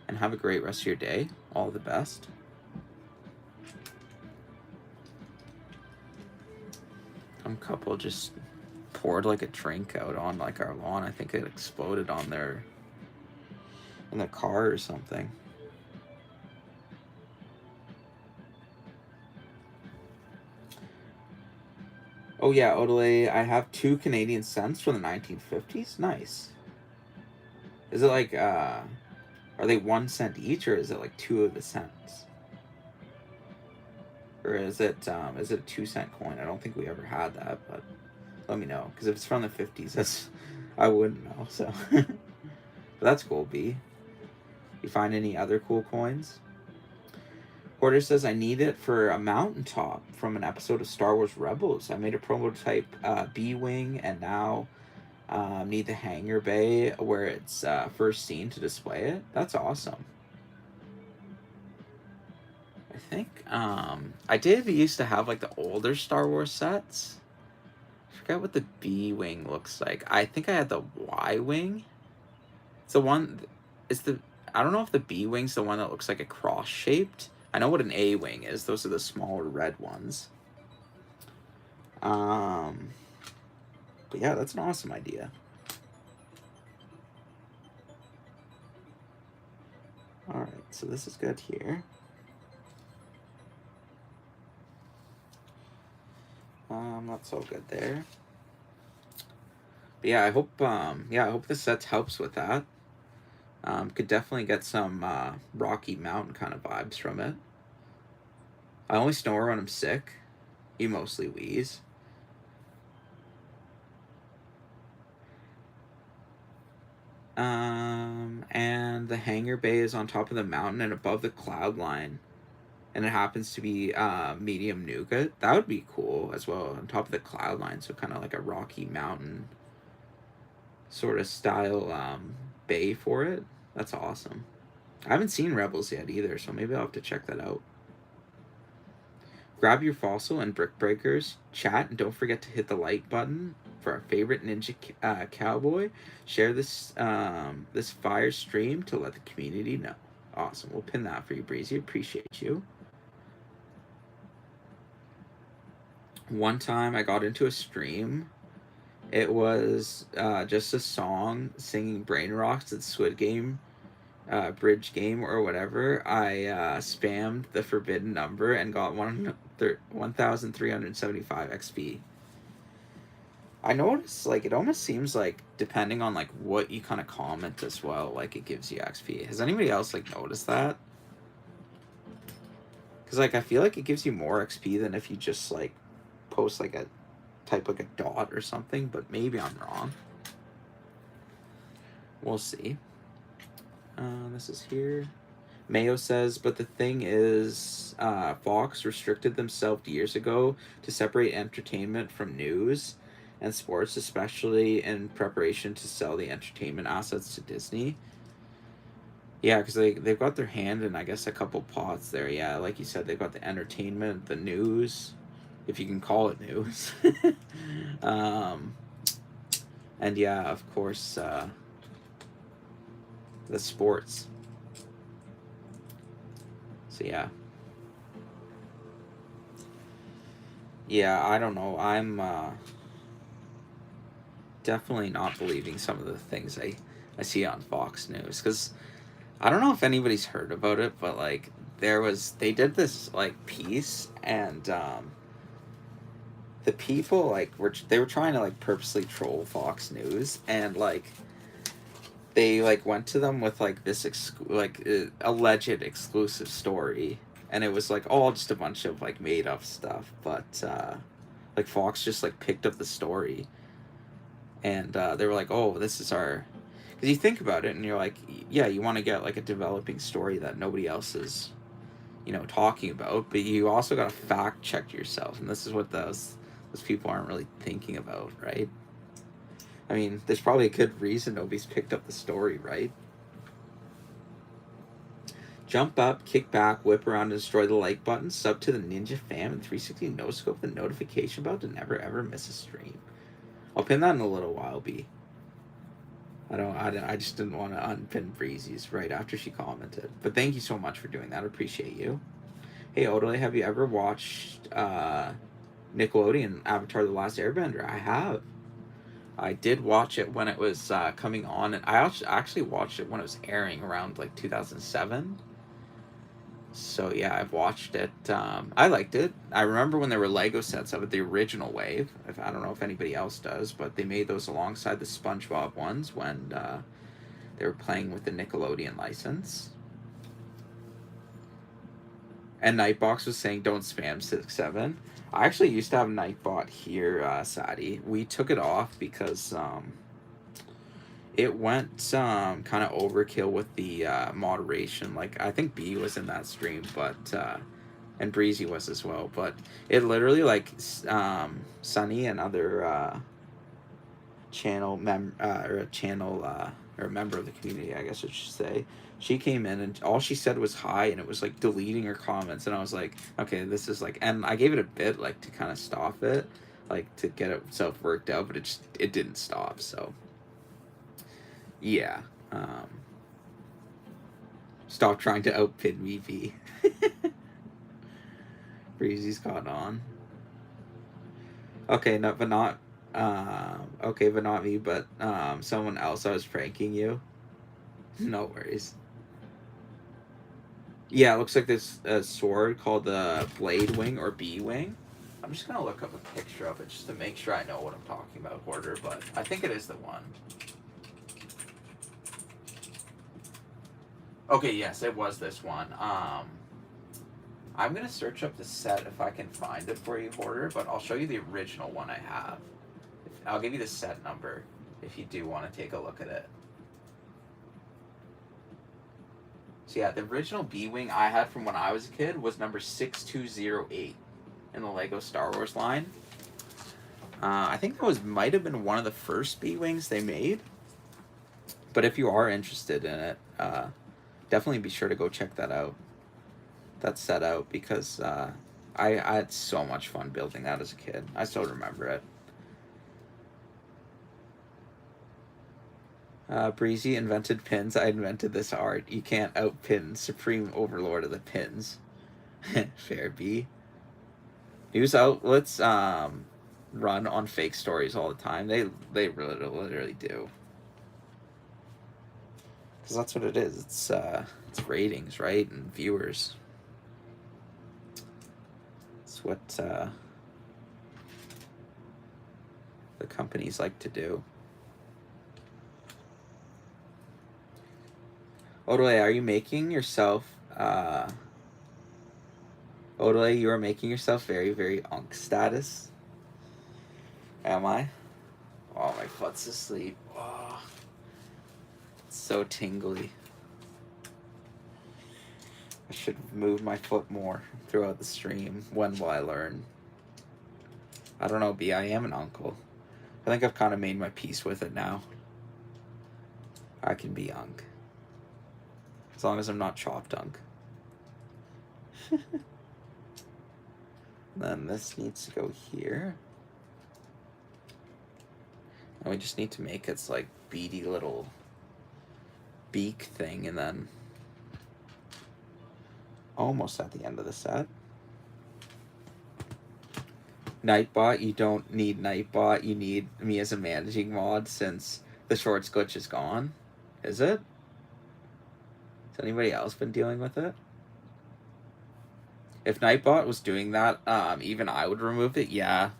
And have a great rest of your day. All the best. Some couple just poured like a drink out on like our lawn. I think it exploded on in the car or something. Oh yeah, Odelay, I have 2 Canadian cents from the 1950s. Nice. Is it like are they 1 cent each, or is it like 2 of the cents? Or is it a 2-cent coin? I don't think we ever had that, but let me know, because if it's from the 50s, that's, I wouldn't know. So, but that's cool. B. You find any other cool coins? Porter says, I need it for a mountaintop from an episode of Star Wars Rebels. I made a prototype B-Wing, and now need the hangar bay where it's first seen to display it. That's awesome. I think I did used to have like the older Star Wars sets. I forget what the B-Wing looks like. I think I had the Y-Wing. It's the one, it's the, I don't know if the B-Wing's the one that looks like a cross-shaped. I know what an A-Wing is. Those are the smaller red ones. But yeah, that's an awesome idea. Alright, so this is good here. Not so good there. But yeah, I hope this set helps with that. Could definitely get some Rocky Mountain kind of vibes from it. I only snore when I'm sick. You mostly wheeze. And the hangar bay is on top of the mountain and above the cloud line. And it happens to be medium nougat. That would be cool as well, on top of the cloud line. So kind of like a Rocky Mountain sort of style bay for it. That's awesome. I haven't seen Rebels yet either, so maybe I'll have to check that out. Grab your fossil and brick breakers, chat, and don't forget to hit the like button for our favorite ninja cowboy. Share this fire stream to let the community know. Awesome. We'll pin that for you, Breezy. Appreciate you. One time I got into a stream. It was just a song singing Brain Rocks at Squid Game, bridge game or whatever. I spammed the forbidden number and got 1,375 XP. I noticed, like, it almost seems like, depending on, like, what you kind of comment as well, like, it gives you XP. Has anybody else, like, noticed that? Because, like, I feel like it gives you more XP than if you just, like, post, like, type, like, a dot or something, but maybe I'm wrong. We'll see. This is here. Mayo says, but the thing is, Fox restricted themselves years ago to separate entertainment from news and sports, especially in preparation to sell the entertainment assets to Disney. Yeah, because they've got their hand in, I guess, a couple pots there. Yeah, like you said, they've got the entertainment, the news, if you can call it news. And yeah, of course, the sports. So yeah. Yeah, I don't know. I'm definitely not believing some of the things I see on Fox News, because I don't know if anybody's heard about it, but like they did this like piece, and the people like they were trying to like purposely troll Fox News, and like they like went to them with like this alleged exclusive story, and it was like all just a bunch of like made up stuff, but like Fox just like picked up the story, and they were like, oh, this is our, because you think about it and you're like, yeah, you want to get like a developing story that nobody else is, you know, talking about, but you also got to fact check yourself, and this is what those people aren't really thinking about, right? I mean, there's probably a good reason nobody's picked up the story, right? Jump up, kick back, whip around, and destroy the like button. Sub to the Ninja Fam and 360 no scope the notification bell to never ever miss a stream. I'll pin that in a little while, B. I just didn't want to unpin Breezy's right after she commented. But thank you so much for doing that. I appreciate you. Hey, Odele, have you ever watched Nickelodeon Avatar The Last Airbender? I have. I did watch it when it was coming on, and I actually watched it when it was airing around like 2007. So yeah, I've watched it. I liked it. I remember when there were Lego sets of it, the original wave. I don't know if anybody else does, but they made those alongside the SpongeBob ones when they were playing with the Nickelodeon license. And Nightbox was saying, don't spam 6-7. I actually used to have Nightbot here, Sadie. We took it off because it went kind of overkill with the moderation. Like, I think B was in that stream, but and Breezy was as well. But it literally, like, Sunny and other channel or a member of the community, I guess I should say, she came in and all she said was hi, and it was like deleting her comments, and I was like, okay, this is like, and I gave it a bit like to kind of stop it, like to get itself worked out, but it didn't stop. So yeah, stop trying to outpin me, V. Breezy's caught on. Okay, no, but not okay, but not me, but someone else. I was pranking you. No worries. Yeah, it looks like this sword called the Blade Wing or B Wing. I'm just gonna look up a picture of it just to make sure I know what I'm talking about, Hoarder, but I think it is the one. Okay, yes, it was this one. I'm gonna search up the set if I can find it for you, Hoarder, but I'll show you the original one I have. I'll give you the set number if you do want to take a look at it. So yeah, the original B-Wing I had from when I was a kid was number 6208 in the Lego Star Wars line. I think that might have been one of the first B-Wings they made. But if you are interested in it, definitely be sure to go check that out. That set out, because I had so much fun building that as a kid. I still remember it. Breezy invented pins. I invented this art. You can't outpin Supreme Overlord of the Pins. Fair B. News outlets run on fake stories all the time. They literally do. Because that's what it is. It's ratings, right, and viewers. It's what the companies like to do. Odele, are you making yourself? Odele, you are making yourself very, very unk status. Am I? Oh, my foot's asleep. Oh, it's so tingly. I should have moved my foot more throughout the stream. When will I learn? I don't know, B. I am an uncle. I think I've kind of made my peace with it now. I can be unk. As long as I'm not chopped unk. Then this needs to go here. And we just need to make its like beady little beak thing, and then almost at the end of the set. Nightbot, you don't need Nightbot, you need me as a managing mod since the shorts glitch is gone. Is it? Has anybody else been dealing with it? If Nightbot was doing that, even I would remove it, yeah.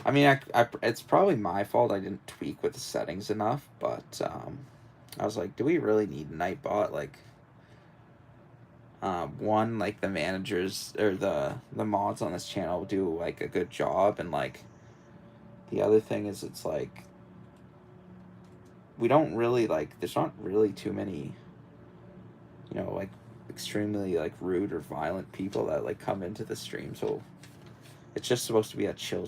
I mean, it's probably my fault I didn't tweak with the settings enough, but I was like, do we really need Nightbot? Like, one, like the managers or the mods on this channel do like a good job, and like the other thing is it's like we don't really like, there's not really too many, you know, like extremely like rude or violent people that like come into the stream, so it's just supposed to be a chill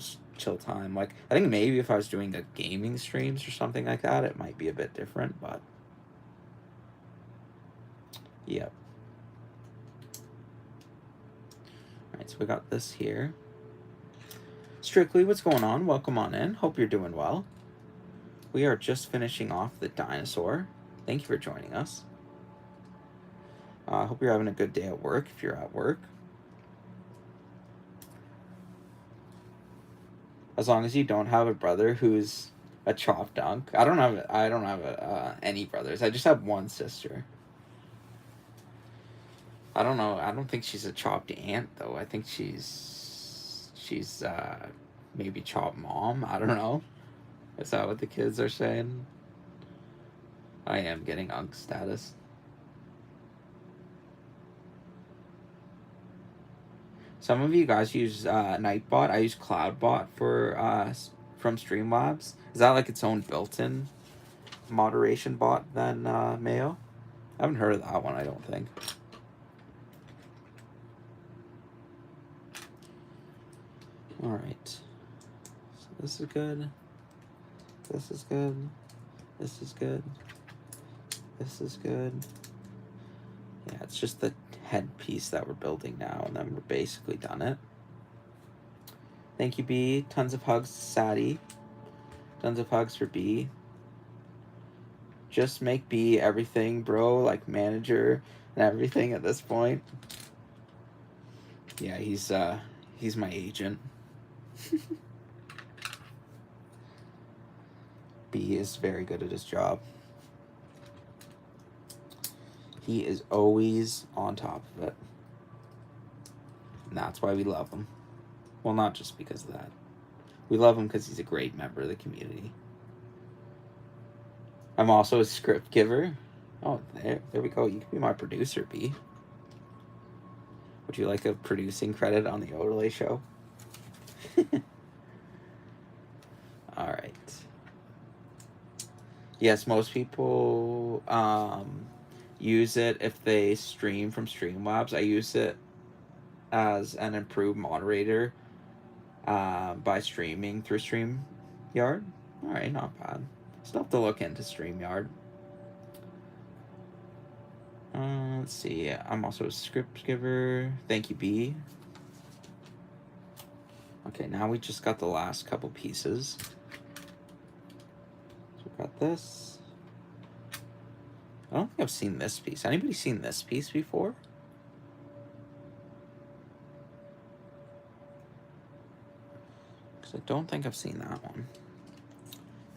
time. Like, I think maybe if I was doing the gaming streams or something like that, it might be a bit different, but yep. Alright, so we got this here. Strictly, what's going on? Welcome on in. Hope you're doing well. We are just finishing off the Dinosaur. Thank you for joining us. I hope you're having a good day at work if you're at work. As long as you don't have a brother who's a chopped dunk. I don't have any brothers. I just have one sister. I don't know. I don't think she's a chopped aunt though. I think she's maybe chopped mom. I don't know. Is that what the kids are saying? I am getting unk status. Some of you guys use Nightbot. I use CloudBot for from Streamlabs. Is that like its own built-in moderation bot then, Mayo? I haven't heard of that one, I don't think. Alright. So this is good. This is good. This is good. This is good. Yeah, it's just the headpiece that we're building now, and then we're basically done it. Thank you, B. Tons of hugs to Sadie. Tons of hugs for B. Just make B everything, bro, like manager and everything at this point. Yeah, he's my agent. B is very good at his job. He is always on top of it. And that's why we love him. Well, not just because of that. We love him because he's a great member of the community. I'm also a script giver. Oh, there we go. You can be my producer, B. Would you like a producing credit on the Odele show? Alright. Yes, most people use it if they stream from Streamlabs. I use it as an improved moderator by streaming through StreamYard. Alright, not bad. Still have to look into StreamYard. Let's see. I'm also a script giver. Thank you, B. Okay, now we just got the last couple pieces. So we got this. I don't think I've seen this piece. Anybody seen this piece before? Because I don't think I've seen that one.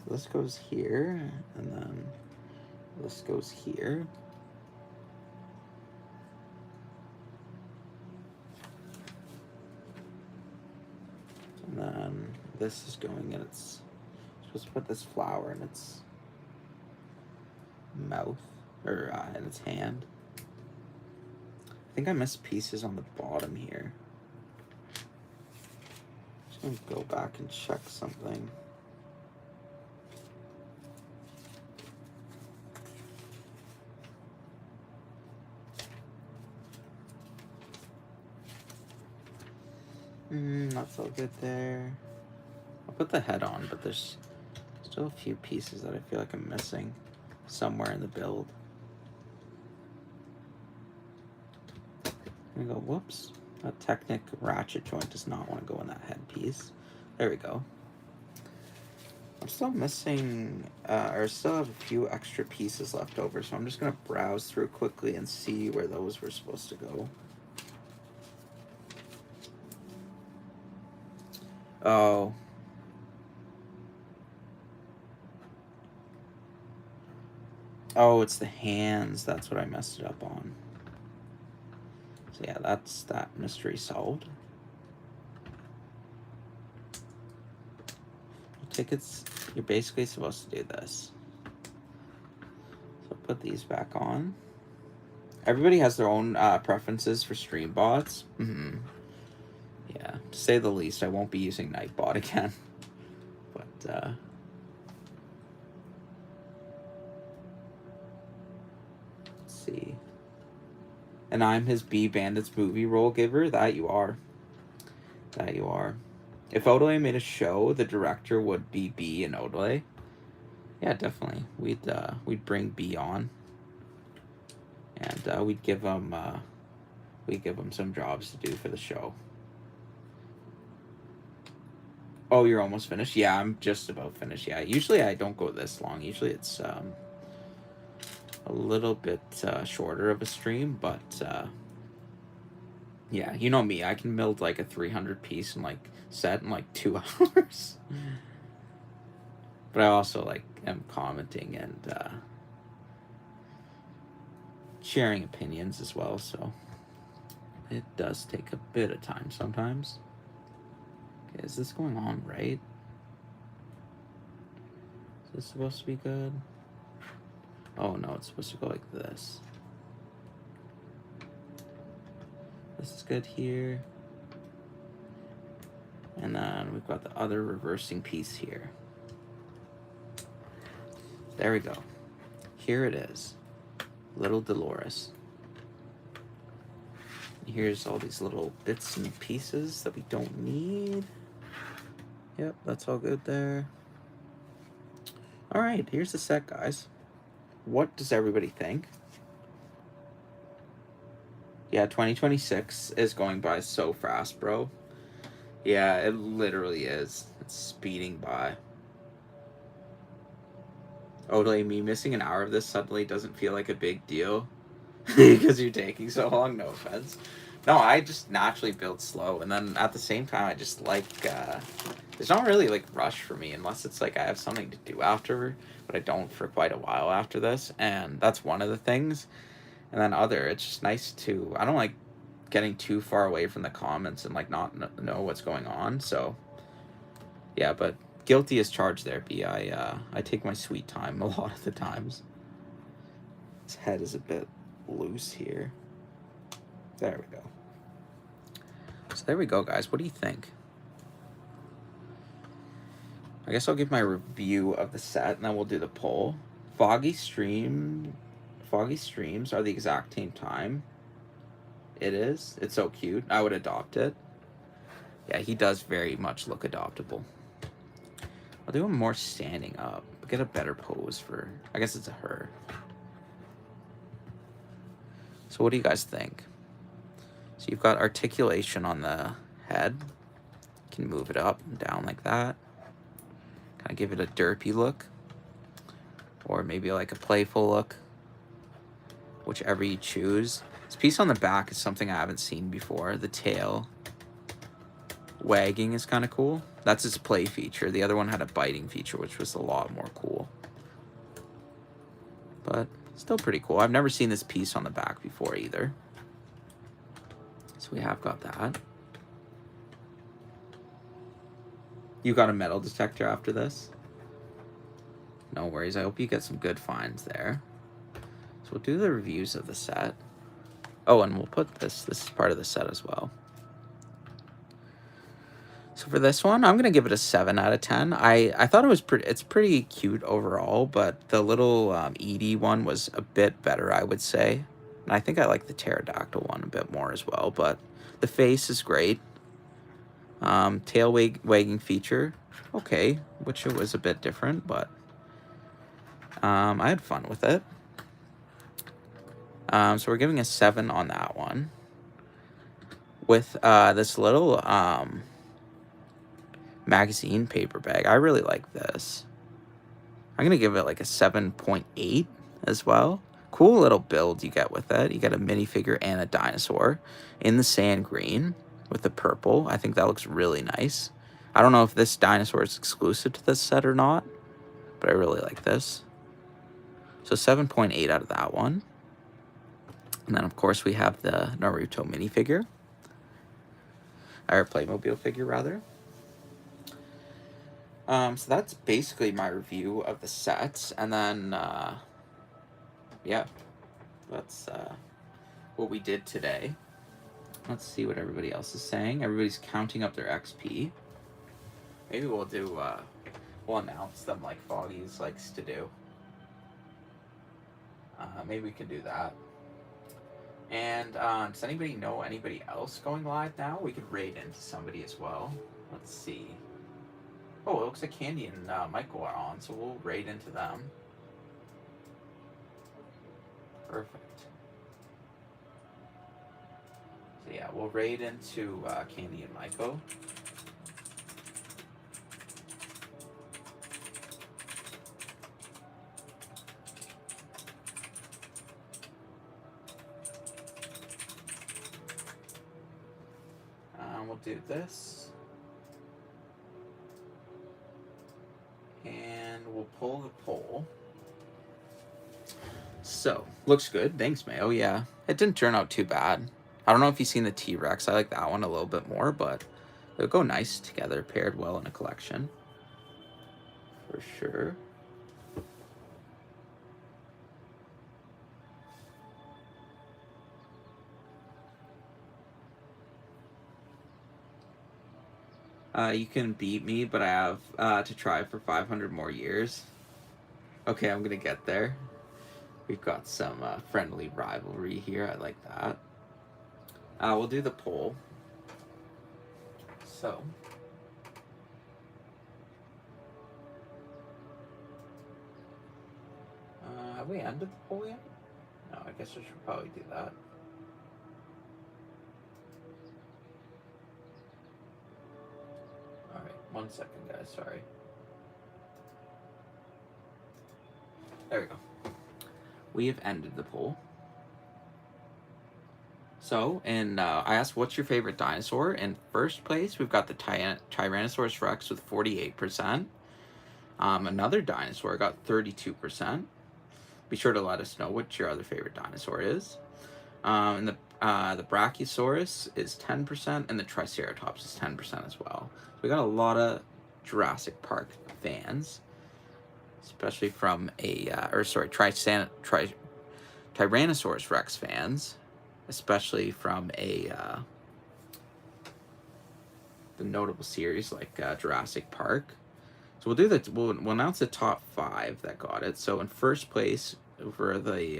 So this goes here, and then this goes here. And then this is going in its... supposed to put this flower in its mouth, or in its hand. I think I missed pieces on the bottom here. Just gonna go back and check something. Not so good there. I'll put the head on, but there's still a few pieces that I feel like I'm missing somewhere in the build. I'm gonna go, whoops. That Technic ratchet joint does not want to go in that headpiece. There we go. I'm still missing, or still have a few extra pieces left over, so I'm just gonna browse through quickly and see where those were supposed to go. Oh. Oh, it's the hands. That's what I messed it up on. So yeah, that's that mystery solved. Tickets, you're basically supposed to do this. So put these back on. Everybody has their own preferences for stream bots. Yeah, to say the least, I won't be using Nightbot again. But, let's see. And I'm his B Bandits movie role giver. That you are. That you are. If Odelay made a show, the director would be B and Odelay. Yeah, definitely. We'd bring B on. And we'd give him some jobs to do for the show. Oh, you're almost finished? Yeah, I'm just about finished. Yeah, usually I don't go this long. Usually it's a little bit shorter of a stream, but yeah, you know me. I can build like a 300 piece and like set in like 2 hours. But I also like am commenting and sharing opinions as well, so it does take a bit of time sometimes. Okay, is this going on right? Is this supposed to be good? Oh no, it's supposed to go like this. This is good here. And then we've got the other reversing piece here. There we go. Here it is. Little Dolores. Here's all these little bits and pieces that we don't need. Yep, that's all good there. All right, here's the set, guys. What does everybody think? Yeah, 2026 is going by so fast, bro. Yeah, it literally is. It's speeding by. Odelay, me missing an hour of this suddenly doesn't feel like a big deal because you're taking so long. No offense. No, I just naturally build slow, and then at the same time, I just like. There's not really like rush for me unless it's like I have something to do after, but I don't for quite a while after this, and that's one of the things. And then it's just nice to. I don't like getting too far away from the comments and like not know what's going on. So yeah, but guilty as charged there, B. I take my sweet time a lot of the times. His head is a bit loose here. There we go. So there we go, guys. What do you think? I guess I'll give my review of the set, and then we'll do the poll. Foggy streams are the exact same time. It is. It's so cute. I would adopt it. Yeah, he does very much look adoptable. I'll do him more standing up. Get a better pose for... I guess it's a her. So what do you guys think? So you've got articulation on the head. Can move it up and down like that. Kind of give it a derpy look. Or maybe like a playful look. Whichever you choose. This piece on the back is something I haven't seen before. The tail wagging is kind of cool. That's its play feature. The other one had a biting feature, which was a lot more cool. But still pretty cool. I've never seen this piece on the back before either. So we have got that. You got a metal detector after this? No worries. I hope you get some good finds there. So we'll do the reviews of the set. Oh, and we'll put this. This is part of the set as well. So for this one, I'm gonna give it a 7 out of 10. I thought it was pretty. It's pretty cute overall, but the little Edie one was a bit better, I would say. And I think I like the pterodactyl one a bit more as well. But the face is great. Tail wagging feature, okay, which it was a bit different, but I had fun with it. So we're giving a 7 on that one. With this little magazine paper bag, I really like this. I'm gonna give it like a 7.8 as well. Cool little build you get with it. You get a minifigure and a dinosaur in the sand green with the purple. I think that looks really nice. I don't know if this dinosaur is exclusive to this set or not, but I really like this. So 7.8 out of that one. And then, of course, we have the Naruto minifigure. Or Playmobil figure, rather. So that's basically my review of the sets. And then, yeah, that's what we did today. Let's see what everybody else is saying. Everybody's counting up their XP. Maybe we'll do, we'll announce them like Foggy's likes to do. Maybe we can do that. And does anybody know anybody else going live now? We could raid into somebody as well. Let's see. Oh, it looks like Candy and Michael are on, so we'll raid into them. Perfect. So yeah, we'll raid into Candy and Michael. We'll do this. And we'll pull the poll. So, looks good. Thanks, Mayo. Yeah, it didn't turn out too bad. I don't know if you've seen the T-Rex. I like that one a little bit more, but they'll go nice together, paired well in a collection. For sure. You can beat me, but I have to try for 500 more years. Okay, I'm gonna get there. We've got some friendly rivalry here. I like that. We'll do the poll. So. Have we ended the poll yet? No, I guess I should probably do that. Alright, 1 second, guys. Sorry. There we go. We have ended the poll. So, and I asked, what's your favorite dinosaur? In first place, we've got the Tyrannosaurus Rex with 48%. Another dinosaur got 32%. Be sure to let us know what your other favorite dinosaur is. And the Brachiosaurus is 10%, and the Triceratops is 10% as well. So we got a lot of Jurassic Park fans, especially from Tyrannosaurus Rex fans, especially from the notable series like Jurassic Park. So we'll do that. We'll announce the top 5 that got it. So in first place for the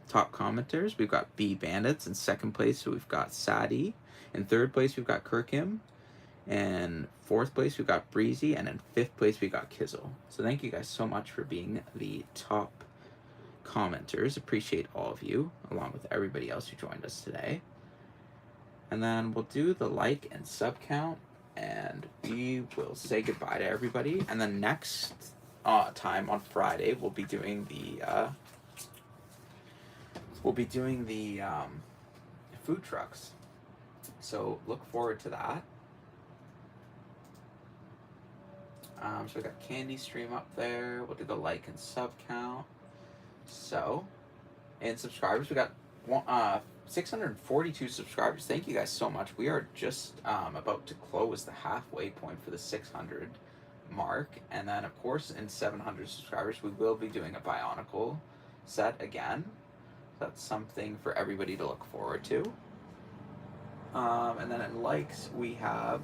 top commenters, we've got B Bandits. In second place, we've got Sadie. In third place, we've got Kirkham. And fourth place, we've got Breezy. And in fifth place, we got Kizzle. So thank you guys so much for being the top commenters. Appreciate all of you, along with everybody else who joined us today. And then we'll do the like and sub count and we will say goodbye to everybody. And then next time on Friday, we'll be doing the food trucks. So look forward to that. So we got Candy Stream up there. We'll do the like and sub count. So, and subscribers, we got 642 subscribers. Thank you guys so much. We are just about to close the halfway point for the 600 mark. And then, of course, in 700 subscribers, we will be doing a Bionicle set again. That's something for everybody to look forward to. And then in likes, we have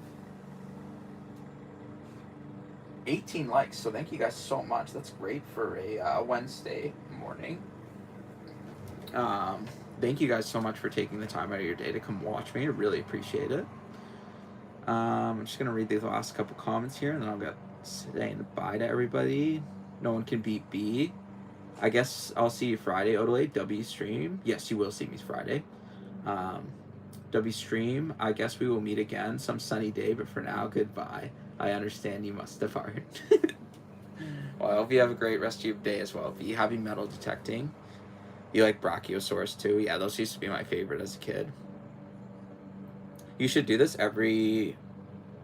18 likes, so thank you guys so much. That's great for a Wednesday morning. Thank you guys so much for taking the time out of your day to come watch me. I really appreciate it. I'm just gonna read these last couple comments here, and then I'll get saying bye to everybody. No one can beat B. I guess I'll see you Friday, Odele. W stream. Yes, you will see me Friday. W stream. I guess we will meet again some sunny day, but for now, goodbye. I understand you must depart. Well, I hope you have a great rest of your day as well. Be happy metal detecting. You like Brachiosaurus too? Yeah, those used to be my favorite as a kid. You should do this every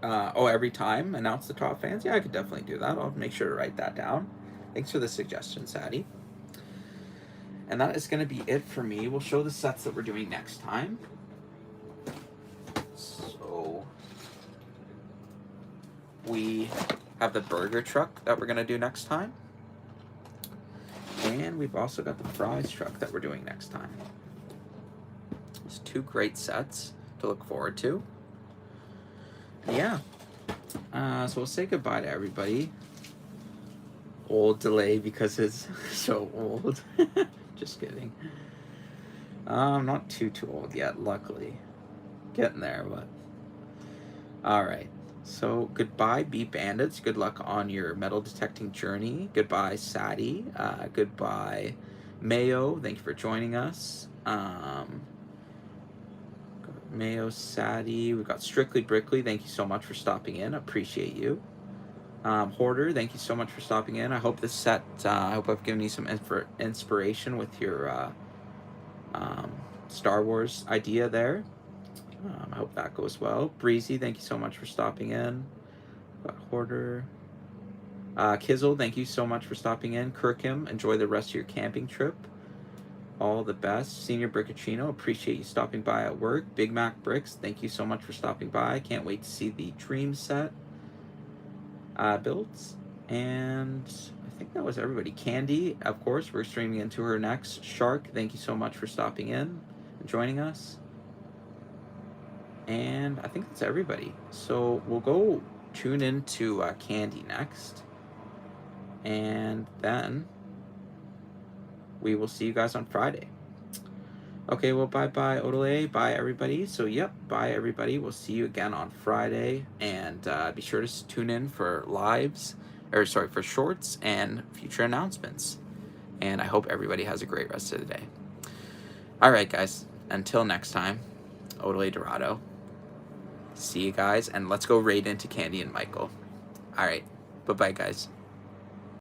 time. Announce the top fans? Yeah, I could definitely do that. I'll make sure to write that down. Thanks for the suggestion, Sadie. And that is going to be it for me. We'll show the sets that we're doing next time. So we have the burger truck that we're going to do next time. And we've also got the fries truck that we're doing next time. There's two great sets to look forward to. Yeah. So we'll say goodbye to everybody. Old delay because it's so old. Just kidding. I'm not too old yet, luckily. Getting there, but... Alright. So, goodbye, Bee Bandits. Good luck on your metal detecting journey. Goodbye, Sadie. Goodbye, Mayo. Thank you for joining us. Mayo, Sadie. We've got Strictly Brickley. Thank you so much for stopping in. Appreciate you. Hoarder, thank you so much for stopping in. I hope this set, I hope I've given you some inspiration with your Star Wars idea there. I hope that goes well. Breezy, thank you so much for stopping in. Got Hoarder. Kizzle, thank you so much for stopping in. Kirkham, enjoy the rest of your camping trip. All the best. Senior Brickachino, appreciate you stopping by at work. Big Mac Bricks, thank you so much for stopping by. Can't wait to see the Dream set builds. And I think that was everybody. Candy, of course, we're streaming into her next. Shark, thank you so much for stopping in and joining us. And I think that's everybody. So we'll go tune into Candy next. And then we will see you guys on Friday. Okay, well, bye-bye, Odele. Bye, everybody. So, yep, bye, everybody. We'll see you again on Friday. And be sure to tune in for for shorts and future announcements. And I hope everybody has a great rest of the day. All right, guys. Until next time, Odele Dorado. See you guys, and let's go raid into Candy and Michael. All right. Bye-bye, guys.